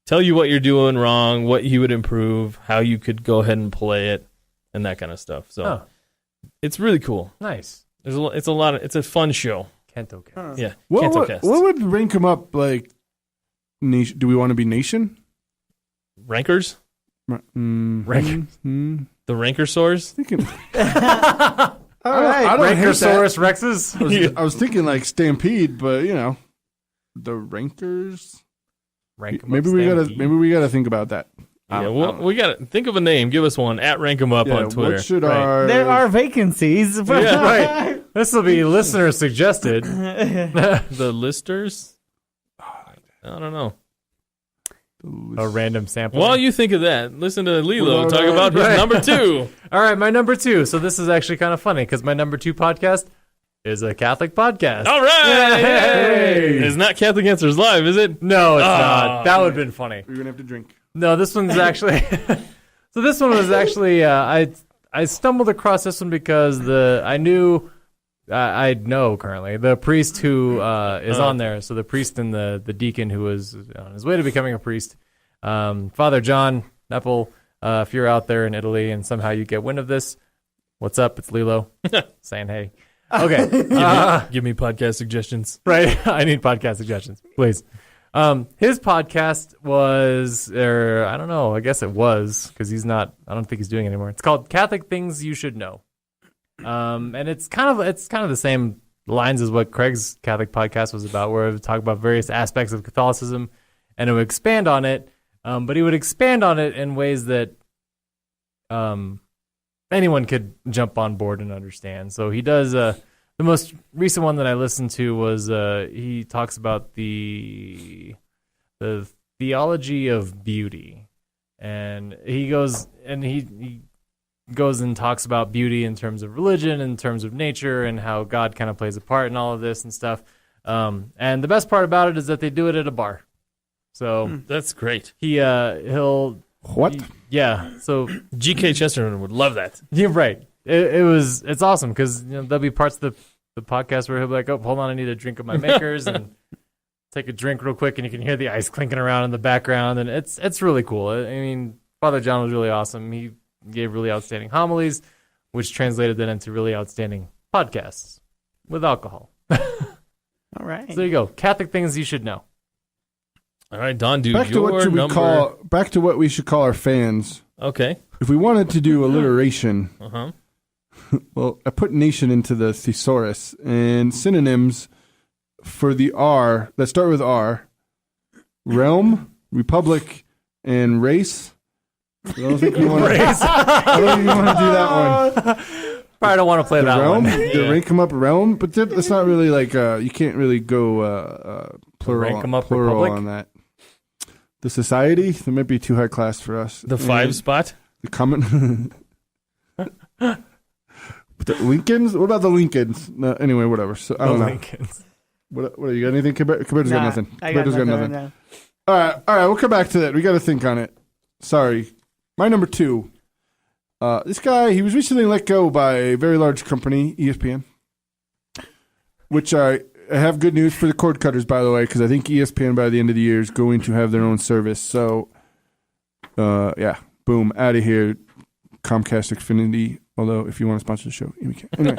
tell you what you're doing wrong, what he would improve, how you could go ahead and play it, and that kind of stuff. So it's really cool. Nice. It's a fun show. CantoCast. Yeah. What CantoCast. would rank him up like? Nation? Do we want to be nation? Rankers? Rankers. The Rankersaurs? Thinking. All right. I don't hate that. Rankersaurus Rexes? I was thinking like Stampede, but the rankers. Maybe we gotta think about that. Yeah, we got to think of a name. Give us one at Rank 'em Up on Twitter. What should our There are vacancies. Yeah, right. This will be listener suggested. The listers? I don't know. A random sample. While you think of that, listen to Lilo talk about his Right. number 2. All right, my number 2. So this is actually kind of funny because my number 2 podcast is a Catholic podcast. All right! Yay! It's not Catholic Answers Live, is it? No, it's not. That would have been funny. We're gonna have to drink. No, this one's actually. So this one was actually. I stumbled across this one because I know currently the priest who is on there. So the priest and the deacon who was on his way to becoming a priest, Father John Nepple. If you're out there in Italy and somehow you get wind of this, what's up? It's Lilo saying hey. Okay, Give me podcast suggestions. right. I need podcast suggestions, please. His podcast was, or I don't know, I guess it was, because he's not, I don't think he's doing it anymore. It's called Catholic Things You Should Know. And it's kind of the same lines as what Craig's Catholic podcast was about, where it would talk about various aspects of Catholicism, and it would expand on it, but he would expand on it in ways that anyone could jump on board and understand. So he does, the most recent one that I listened to was he talks about the theology of beauty, And he goes and talks about beauty in terms of religion, in terms of nature, and how God kind of plays a part in all of this and stuff. And the best part about it is that they do it at a bar. So That's great. he'll What? yeah. So G.K. Chesterton would love that. you're right. It's awesome because there'll be parts of the podcast where he'll be like, oh, hold on, I need a drink of my makers and take a drink real quick, and you can hear the ice clinking around in the background, and it's really cool. I mean, Father John was really awesome. He gave really outstanding homilies, which translated then into really outstanding podcasts with alcohol. All right. So there you go. Catholic things you should know. All right, Don, do Back to your what should we number. call? Back to what we should call our fans. Okay. If we wanted to do alliteration, Uh-huh. well, I put nation into the thesaurus, and synonyms for the R that start with R: realm, republic, and race. I don't think you want to. I don't think you want to do that one. Probably don't want to play that Realm? one. Did rank them up realm? But that's not really like you can't really go plural, Rank 'em up plural republic? on that. The society, that might be too high class for us. The 5 spot? The common. The Lincolns? What about the Lincolns? No, anyway, whatever. So I don't know. Lincolns. What you got? Anything? Caberto's got nothing. I got Caberto's got nothing. nothing. All right. We'll come back to that. We got to think on it. Sorry. My number 2. This guy, he was recently let go by a very large company, ESPN, which I have good news for the cord cutters, by the way, because I think ESPN by the end of the year is going to have their own service. So, yeah, boom, out of here, Comcast Xfinity. Although, if you want to sponsor the show, we can. Anyway.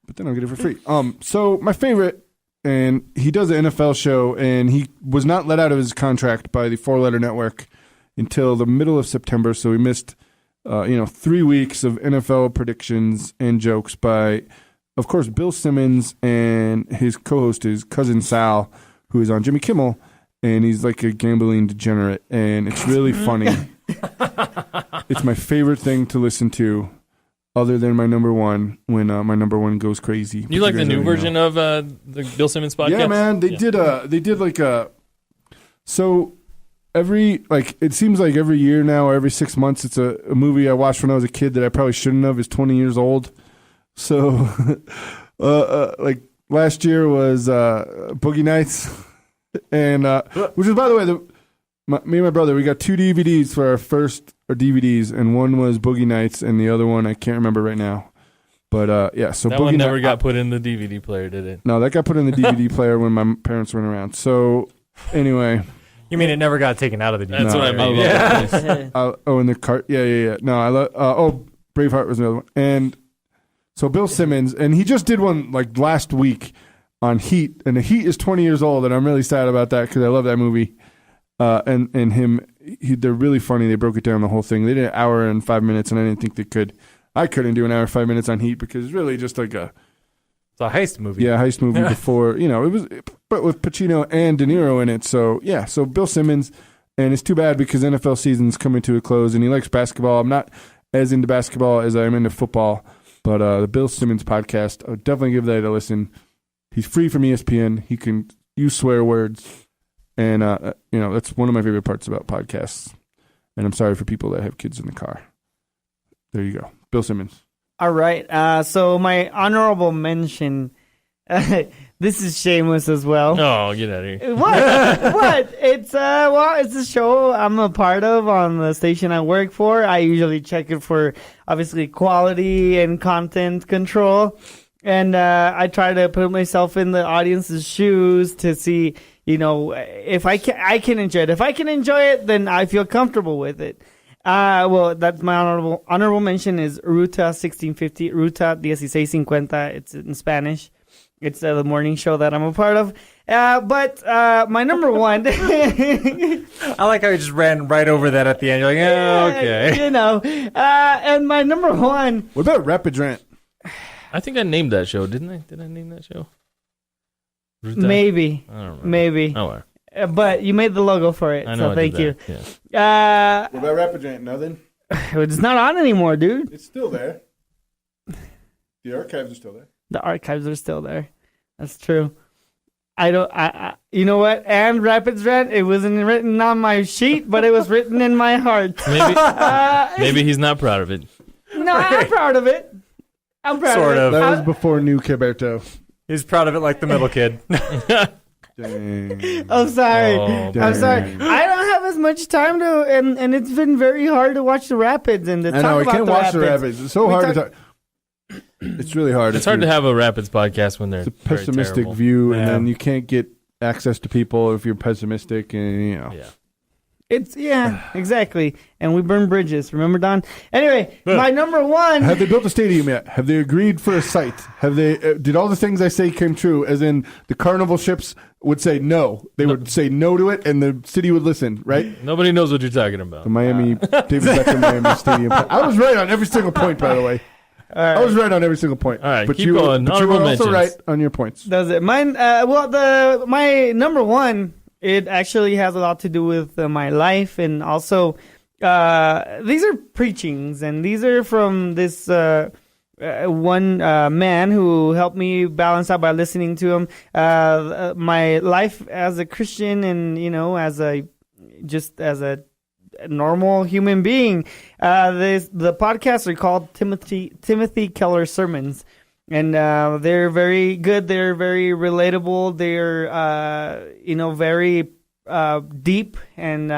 But then I'll get it for free. So my favorite, and he does an NFL show, and he was not let out of his contract by the 4-letter network until the middle of September. So we missed, 3 weeks of NFL predictions and jokes by, of course, Bill Simmons, and his co-host is cousin Sal, who is on Jimmy Kimmel, and he's like a gambling degenerate, and it's really funny. It's my favorite thing to listen to, other than my number 1, when my number 1 goes crazy. You like the new version of the Bill Simmons podcast? Yeah, man. They did like a. So it seems like every year now, or every 6 months, it's a movie I watched when I was a kid that I probably shouldn't have. Is 20 years old. So, like last year was Boogie Nights, and which is, by the way, me and my brother, we got 2 DVDs for our first DVDs, and one was Boogie Nights, and the other one I can't remember right now. But yeah, so that Boogie one never got put in the DVD player, did it? No, that got put in the DVD player when my parents weren't around. So anyway, You mean it never got taken out of the DVD? That's what I mean. Yeah. In the cart. Yeah. No, I love. Braveheart was another one, and so Bill Simmons, and he just did one like last week on Heat, and the Heat is 20 years old, and I'm really sad about that because I love that movie. And him, they're really funny. They broke it down, the whole thing. They did an hour and 5 minutes, and I didn't think they could. I couldn't do an hour and 5 minutes on Heat because it's really just like It's a heist movie. a heist movie before, it was, but with Pacino and De Niro in it. So yeah, so Bill Simmons, and it's too bad because NFL season's coming to a close, and he likes basketball. I'm not as into basketball as I'm into football, but the Bill Simmons podcast, I would definitely give that a listen. He's free from ESPN. He can use swear words. And, that's one of my favorite parts about podcasts. And I'm sorry for people that have kids in the car. There you go. Bill Simmons. All right. So my honorable mention, this is shameless as well. Oh, get out of here. What? It's a show I'm a part of on the station I work for. I usually check it for obviously quality and content control. And I try to put myself in the audience's shoes to see, if I can enjoy it. If I can enjoy it, then I feel comfortable with it. Well, that's my honorable mention is Ruta 1650. Ruta 1650. It's in Spanish. It's the morning show that I'm a part of. But my number 1. I like how you just ran right over that at the end. You're like, okay. And my number 1. What about Rapid Rant? I think I named that show, didn't I? Did I name that show? Ruta? Maybe. I don't remember. Maybe. Oh, well. But you made the logo for it, I know. so thank you. Yeah. What about Rapid Rant? Nothing? It's not on anymore, dude. It's still there. The archives are still there. The archives are still there. That's true. You know what? And Rapids Rant, it wasn't written on my sheet, but it was written in my heart. Maybe he's not proud of it. No, I'm proud of it. I'm proud Sort of it. of. That was before New Kiberto. He's proud of it like the middle kid. Dang. I'm sorry. Oh, I'm sorry. I don't have as much time to, and it's been very hard to watch the Rapids and to I talk know, we about can't the watch Rapids. the Rapids. It's so hard to talk. It's really hard. It's hard to have a Rapids podcast when they're It's a very pessimistic terrible. view, and Yeah. then you can't get access to people if you're pessimistic, and Yeah. It's exactly. And we burn bridges. Remember, Don? Anyway, my number one. Have they built a stadium yet? Have they agreed for a site? Have they? Did all the things I say came true? As in, the carnival ships would say no. They would say no to it, and the city would listen. Right? Nobody knows what you're talking about. The Miami, David Beckham Miami Stadium. I was right on every single point, by the way. Right. I was right on every single point. All right, but keep you, going. But you were Honorable also mentions. right on your points. Does it? Mine. My number one. It actually has a lot to do with my life, and also these are preachings, and these are from this one man who helped me balance out by listening to him. My life as a Christian, and as a normal human being. The podcasts are called Timothy Keller Sermons. And they're very good. They're very relatable. They're very deep. And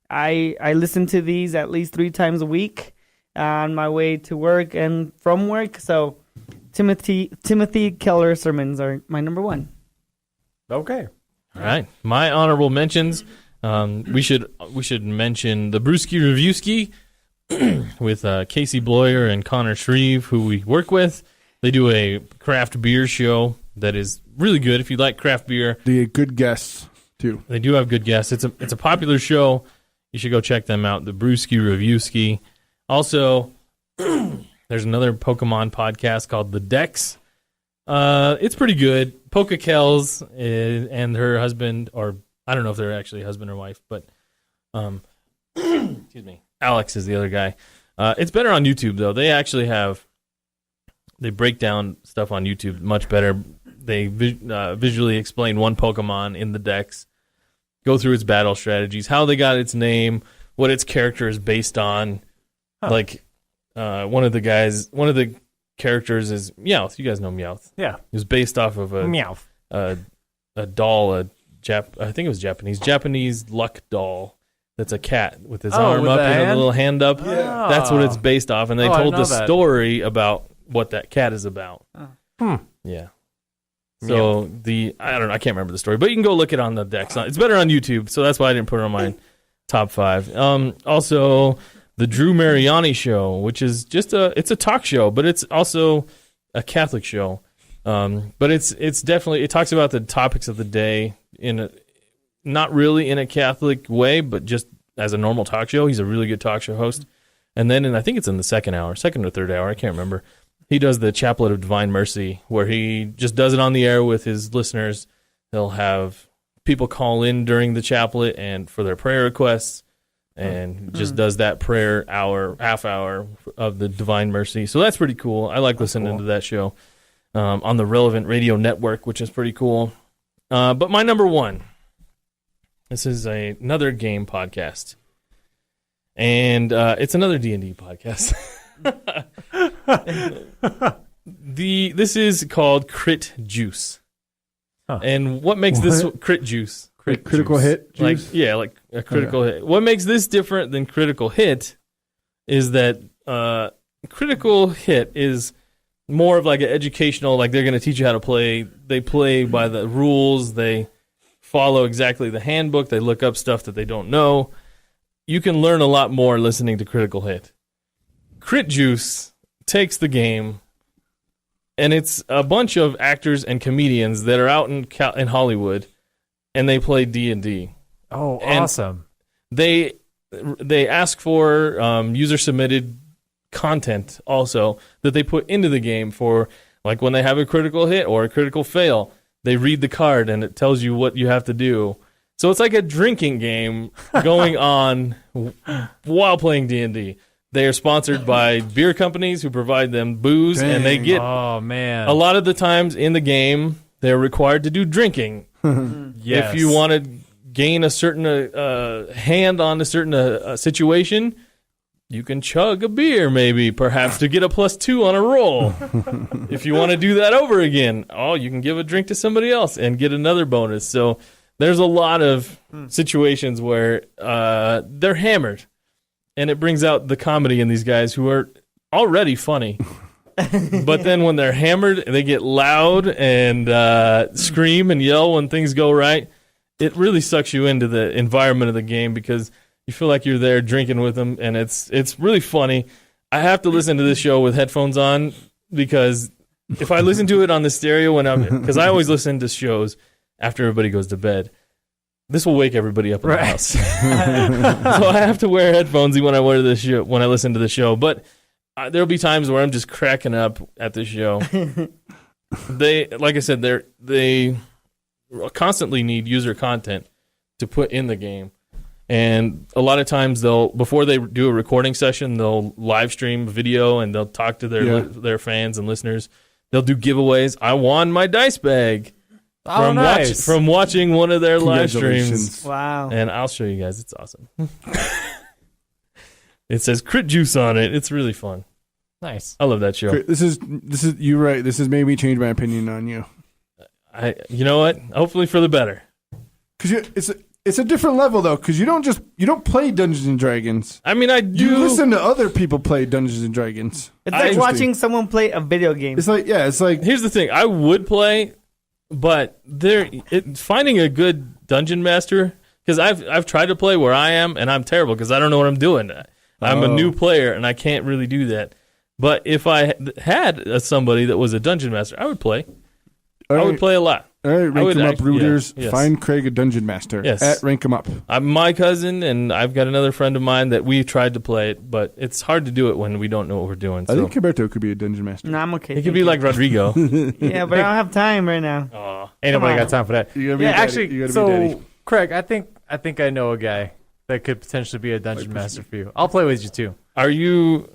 I listen to these at least 3 times a week on my way to work and from work. So Timothy Keller Sermons are my number one. Okay. All right, my honorable mentions. We should mention the Brewski Reviewski with Casey Bloyer and Connor Shreve, who we work with. They do a craft beer show that is really good. If you like craft beer, The good guests too. they do have good guests. It's a popular show. You should go check them out. The Brewski Reviewski. Also, there's another Pokemon podcast called The Dex. It's pretty good. Poka Kells and her husband, or I don't know if they're actually husband or wife, but excuse me, Alex is the other guy. It's better on YouTube though. They break down stuff on YouTube much better. They visually explain one Pokemon in the Dex, go through its battle strategies, how they got its name, what its character is based on. Huh. Like one of the characters is Meowth. You guys know Meowth. Yeah. It was based off of a doll, I think it was Japanese luck doll. That's a cat with his arm with up the and hand? a little hand up. Yeah. That's what it's based off, and they I told know the that. story about what that cat is about. Yeah. So I can't remember the story, but you can go look it on the Dex. It's better on YouTube, so that's why I didn't put it on my top 5. Also, the Drew Mariani Show, which is it's a talk show, but it's also a Catholic show. But it's definitely, it talks about the topics of the day not really in a Catholic way, but just as a normal talk show. He's a really good talk show host. And then, I think it's in the second or third hour, I can't remember. He does the Chaplet of Divine Mercy, where he just does it on the air with his listeners. He'll have people call in during the chaplet and for their prayer requests, and just does that prayer half hour of the Divine Mercy. So that's pretty cool. I like listening to that show on the Relevant Radio Network, which is pretty cool. But my number one, this is another game podcast, and it's another D&D podcast. This is called Crit Juice. Huh. And what makes this Crit Juice? Critical hit juice? Like a critical hit. What makes this different than Critical Hit is that Critical Hit is more of like an educational, like they're going to teach you how to play. They play by the rules. They follow exactly the handbook. They look up stuff that they don't know. You can learn a lot more listening to Critical Hit. Crit Juice takes the game, and it's a bunch of actors and comedians that are out in Hollywood, and they play D&D. Oh, And awesome. They ask for user-submitted content also that they put into the game for, like when they have a critical hit or a critical fail, they read the card, and it tells you what you have to do. So it's like a drinking game going on while playing D&D. They are sponsored by beer companies who provide them booze, and they get Oh, man. a lot of the times in the game, they're required to do drinking. Yes. If you want to gain a certain hand on a certain situation, you can chug a beer, maybe, perhaps to get a +2 on a roll. If you want to do that over again, you can give a drink to somebody else and get another bonus. So there's a lot of situations where they're hammered, and it brings out the comedy in these guys who are already funny. But then when they're hammered, they get loud and scream and yell when things go right. It really sucks you into the environment of the game because you feel like you're there drinking with them, and it's really funny. I have to listen to this show with headphones on because if I listen to it on the stereo because I always listen to shows after everybody goes to bed. This will wake everybody up in the house. So I have to wear headphones when I listen to the show. But there'll be times where I'm just cracking up at the show. Like I said, they constantly need user content to put in the game. And a lot of times before they do a recording session, they'll live stream video and they'll talk to their fans and listeners. They'll do giveaways. I won my dice bag from watching one of their live streams. Wow. And I'll show you guys. It's awesome. It says Crit Juice on it. It's really fun. Nice. I love that show. This is you're right. This has made me change my opinion on you. You know what? Hopefully for the better. Because it's a different level though. Because you don't play Dungeons and Dragons. I mean, I do. You listen to other people play Dungeons and Dragons. It's like watching someone play a video game. It's like Here's the thing. I would play, but finding a good dungeon master, because I've tried to play where I am and I'm terrible because I don't know what I'm doing. I'm a new player and I can't really do that. But if I had somebody that was a dungeon master, I would play. I would play a lot. All right, rank 'em up, rooters. Yes. Find Craig a dungeon master. Yes. At rank 'em up. I'm my cousin, and I've got another friend of mine that we tried to play it, but it's hard to do it when we don't know what we're doing. I think Roberto could be a dungeon master. No, I'm okay. He could be like Rodrigo. Yeah, but I don't have time right now. Aw. Ain't nobody got time for that. You gotta be Yeah, daddy. actually, You gotta be daddy. so Craig, I think I know a guy that could potentially be a dungeon master for you. I'll play with you too. Are you?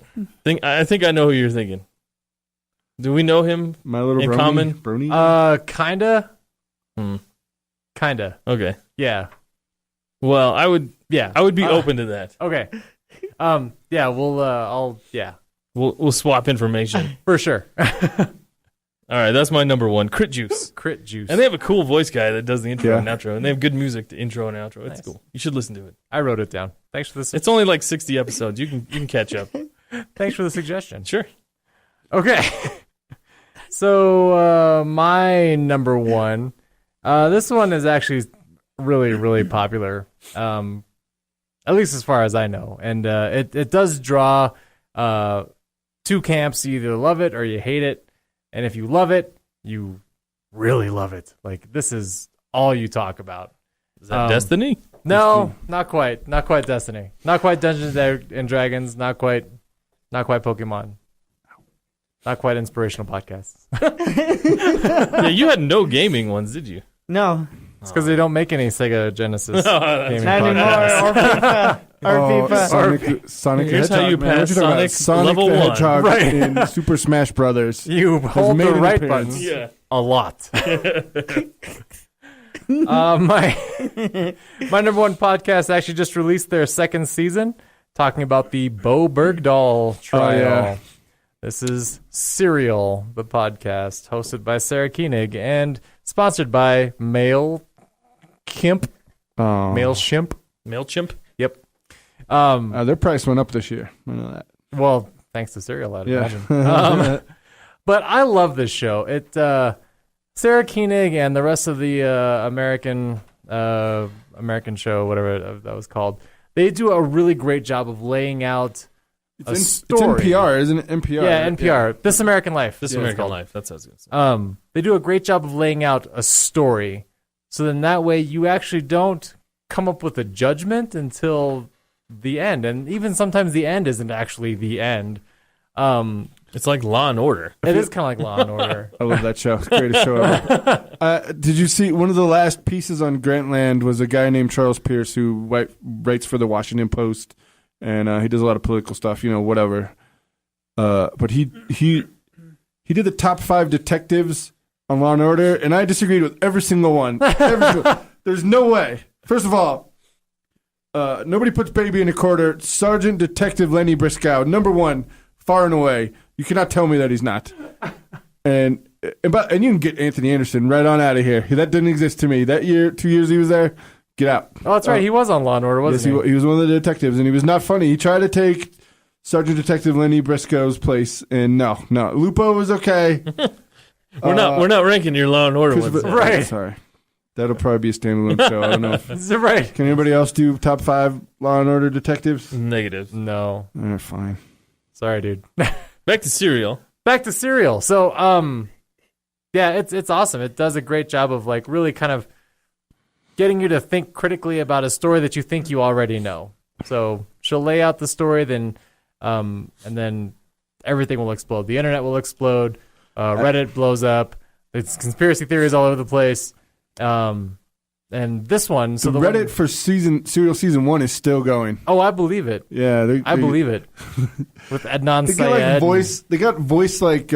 I think I know who you're thinking. Do we know him? My little in brony, common? Brony? Kinda. Hmm. Kinda. Okay. Yeah. Well, I would be open to that. Okay. Yeah, We'll swap information. for sure. All right, that's my number one. Crit Juice. Crit Juice. And they have a cool voice guy that does the intro Yeah. and outro, and they have good music to intro and outro. It's Nice. cool. You should listen to it. I wrote it down. Thanks for this. It's only like 60 episodes. You can catch up. Thanks for the suggestion. Sure. Okay. So my number one, this one is actually really, really popular, at least as far as I know. And it does draw two camps. You either love it or you hate it. And if you love it, you really love it. Like, this is all you talk about. Is that Destiny? No, not quite. Not quite Destiny. Not quite Dungeons and Dragons. Not quite Pokemon. Not quite inspirational podcasts. Yeah, you had no gaming ones, did you? No, It's because they don't make any Sega Genesis gaming not anymore. podcasts. Or FIFA. Sonic Here's the how Hedgehog. you Man. What pass you talking about? Sonic Sonic level the 1. Hedgehog Right. in Super Smash Brothers. You hold made the an right appearance. buttons Yeah. a lot. My number one podcast actually just released their second season, talking about the Bo Bergdahl trial. yeah. This is Serial, the podcast, hosted by Sarah Koenig and sponsored by MailChimp. Oh. MailChimp. MailChimp? Yep. Their price went up this year. I know that. Well, thanks to Serial, I'd imagine. Yeah. But I love this show. It Sarah Koenig and the rest of the American show, whatever that was called, they do a really great job of laying out a story. It's NPR, isn't it? NPR. Yeah, right? NPR. This American Life. This is what it's American called. Life. That's what I was going to say. They do a great job of laying out a story. So then that way you actually don't come up with a judgment until the end. And even sometimes the end isn't actually the end. It's like Law and Order. It is kind of like Law and Order. I love that show. It's the greatest show ever. Did you see one of the last pieces on Grantland was a guy named Charles Pierce who writes for the Washington Post, and he does a lot of political stuff, whatever. But he did the top 5 detectives on Law and Order, and I disagreed with every single one. There's no way. First of all, nobody puts baby in a corner. Sergeant Detective Lenny Briscoe, number one, far and away. You cannot tell me that he's not. And you can get Anthony Anderson right on out of here. That didn't exist to me. That year, 2 years he was there, get out. Oh, that's right. He was on Law and Order, wasn't he? He was one of the detectives, and he was not funny. He tried to take Sergeant Detective Lenny Briscoe's place, and no. Lupo was okay. We're not ranking your Law and Order ones. Right. Sorry. That'll probably be a standalone show. I don't know. Right. Can anybody else do top 5 Law and Order detectives? Negative. No. Fine. Sorry, dude. Back to Serial. So, yeah, it's awesome. It does a great job of like really kind of getting you to think critically about a story that you think you already know. So she'll lay out the story, and then everything will explode. The internet will explode. Reddit blows up. It's conspiracy theories all over the place. And this one, so the Reddit for Serial season 1 is still going. Oh, I believe it. Yeah, I believe it. With Adnan they Syed. They got voice like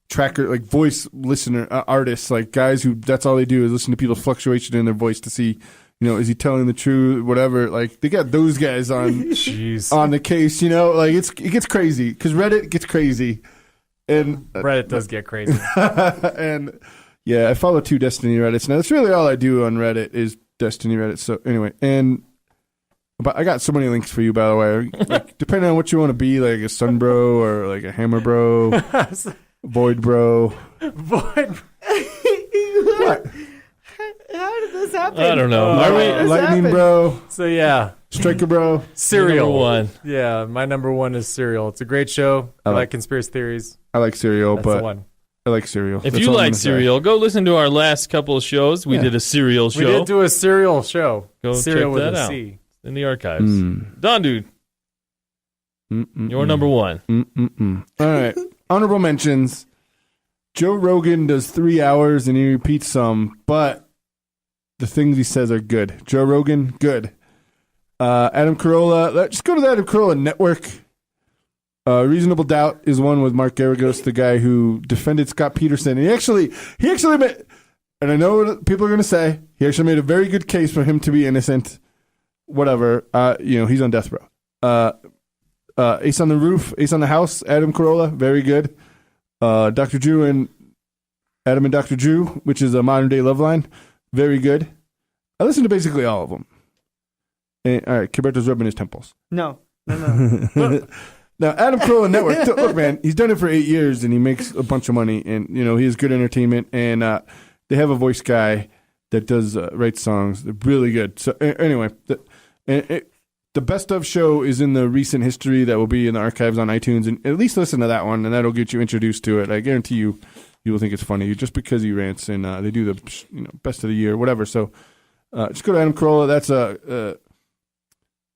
tracker, like voice listener artists, like guys who that's all they do is listen to people's fluctuation in their voice to see, is he telling the truth, whatever. Like they got those guys on on the case. Like it gets crazy because Reddit gets crazy, and Reddit does get crazy, and. Yeah, I follow 2 Destiny Reddits. Now, that's really all I do on Reddit is Destiny Reddit. So, anyway, but I got so many links for you, by the way. Like, depending on what you want to be, like a Sun Bro or like a Hammer Bro, Void Bro. Void. What? How did this happen? I don't know. Lightning Bro. So, yeah. Striker Bro. Serial. Number 1. Yeah, my number 1 is Serial. It's a great show. I like conspiracy theories. I like Serial, That's but... the one. I like Serial. If you like Serial, go listen to our last couple of shows. We did a Serial show. We did do a Serial show. Go Serial check with that a out C. In the archives. Don Dude, you're number 1. All right. Honorable mentions. Joe Rogan does 3 hours and he repeats some, but the things he says are good. Joe Rogan, good. Adam Carolla, just go to the Adam Carolla Network. Reasonable Doubt is one with Mark Garagos, the guy who defended Scott Peterson. And he actually made, and I know what people are going to say, he actually made a very good case for him to be innocent. Whatever. He's on death row. Ace on the Roof, Ace on the House, Adam Carolla, very good. Dr. Drew and Adam and Dr. Drew, which is a modern day love line, very good. I listen to basically all of them. And, all right, Kiberto's rubbing his temples. No. Now, Adam Carolla Network, look, man, he's done it for 8 years, and he makes a bunch of money, and, he has good entertainment, and they have a voice guy that does write songs. They're really good. So, anyway, the best of show is in the recent history that will be in the archives on iTunes, and at least listen to that one, and that'll get you introduced to it. I guarantee you will think it's funny, just because he rants, and they do the best of the year, whatever. So, just go to Adam Carolla.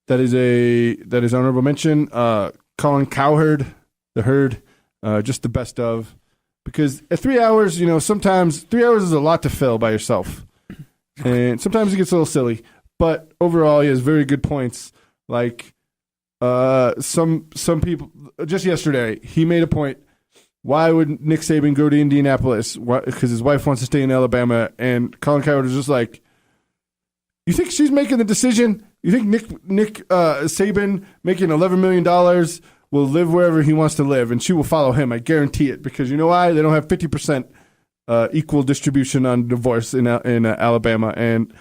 That is honorable mention. Colin Cowherd, The Herd, just the best of. Because at 3 hours, sometimes 3 hours is a lot to fill by yourself. And sometimes it gets a little silly. But overall, he has very good points. Like, some people, just yesterday, he made a point. Why would Nick Saban go to Indianapolis? Because his wife wants to stay in Alabama. And Colin Cowherd is just like, you think she's making the decision? You think Nick Saban making $11 million will live wherever he wants to live, and she will follow him? I guarantee it, because you know why? They don't have 50% equal distribution on divorce in Alabama, and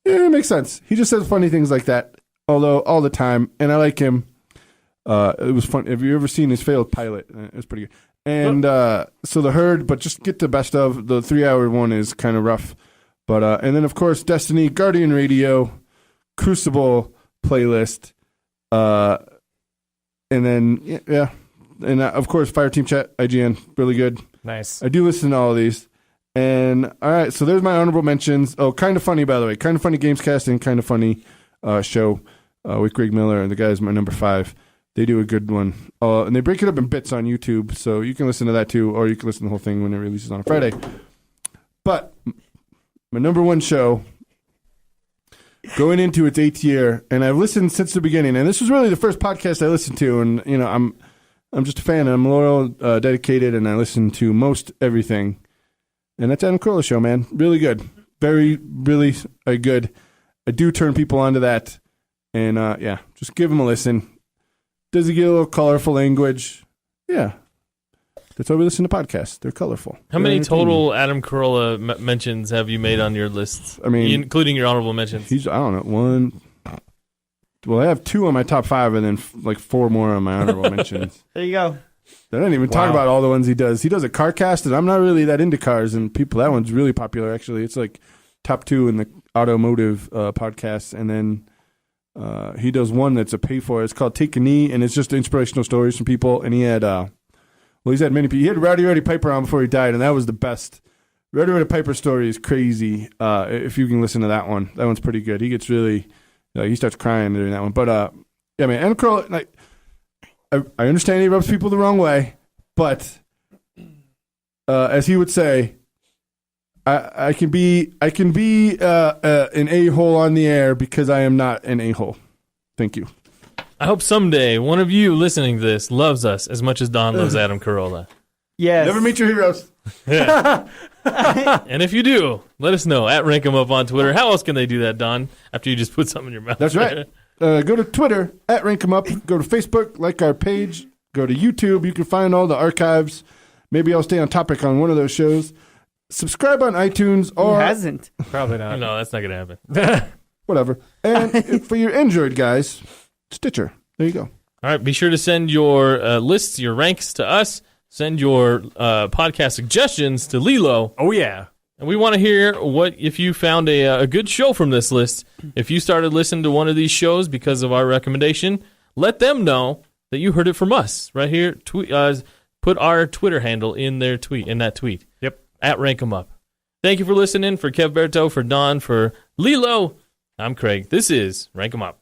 it makes sense. He just says funny things like that, although all the time, and I like him. It was fun. Have you ever seen his failed pilot? It was pretty good. And so The Herd, but just get the best of. The 3 hour one is kind of rough. But and then, of course, Destiny, Guardian Radio, Crucible playlist, and then, yeah. And, of course, Fireteam Chat, IGN, really good. Nice. I do listen to all of these. And, all right, so there's my honorable mentions. Oh, Kind of Funny, by the way. Kind of Funny Gamescast and Kind of Funny show with Greg Miller, and the guy's my number 5. They do a good one. And they break it up in bits on YouTube, so you can listen to that too, or you can listen to the whole thing when it releases on a Friday. But my number 1 show, going into its 8th year, and I've listened since the beginning, and this was really the first podcast I listened to, and I'm just a fan, and I'm loyal, dedicated, and I listen to most everything. And that's Adam Carolla Show, man. Really good. Very, really good. I do turn people onto that. And, just give them a listen. Does it get a little colorful language? Yeah. That's why we listen to podcasts. They're colorful. How many total Adam Carolla mentions have you made on your lists? I mean, including your honorable mentions. I don't know, one. Well, I have 2 on my top 5 and then like 4 more on my honorable mentions. There you go. I didn't even talk about all the ones he does. He does a car cast, and I'm not really that into cars, and that one's really popular, actually. It's like top 2 in the automotive podcasts, and then he does one that's a pay for. It's called Take a Knee, and it's just inspirational stories from people, and he had... he's had many people. He had Rowdy Piper on before he died, and that was the best. Rowdy Piper story is crazy. If you can listen to that one, that one's pretty good. He gets really, he starts crying during that one. But man, Adam Carolla, like, I understand he rubs people the wrong way, but as he would say, I can be an a-hole on the air because I am not an a-hole. Thank you. I hope someday one of you listening to this loves us as much as Don loves Adam Carolla. Yes. Never meet your heroes. Yeah. And if you do, let us know at Rank 'em Up on Twitter. How else can they do that, Don? After you just put something in your mouth. That's right. Go to Twitter at Rank 'em Up. Go to Facebook, like our page. Go to YouTube. You can find all the archives. Maybe I'll stay on topic on one of those shows. Subscribe on iTunes or... Who hasn't? Probably not. No, that's not going to happen. Whatever. And for your Android guys, Stitcher. There you go. All right, be sure to send your lists, your ranks to us. Send your podcast suggestions to Lilo. Oh, yeah. And we want to hear if you found a good show from this list. If you started listening to one of these shows because of our recommendation, let them know that you heard it from us right here. Put our Twitter handle in that tweet. Yep. At Rank 'em Up. Thank you for listening. For Kev Berto, for Don, for Lilo, I'm Craig. This is Rank 'em Up.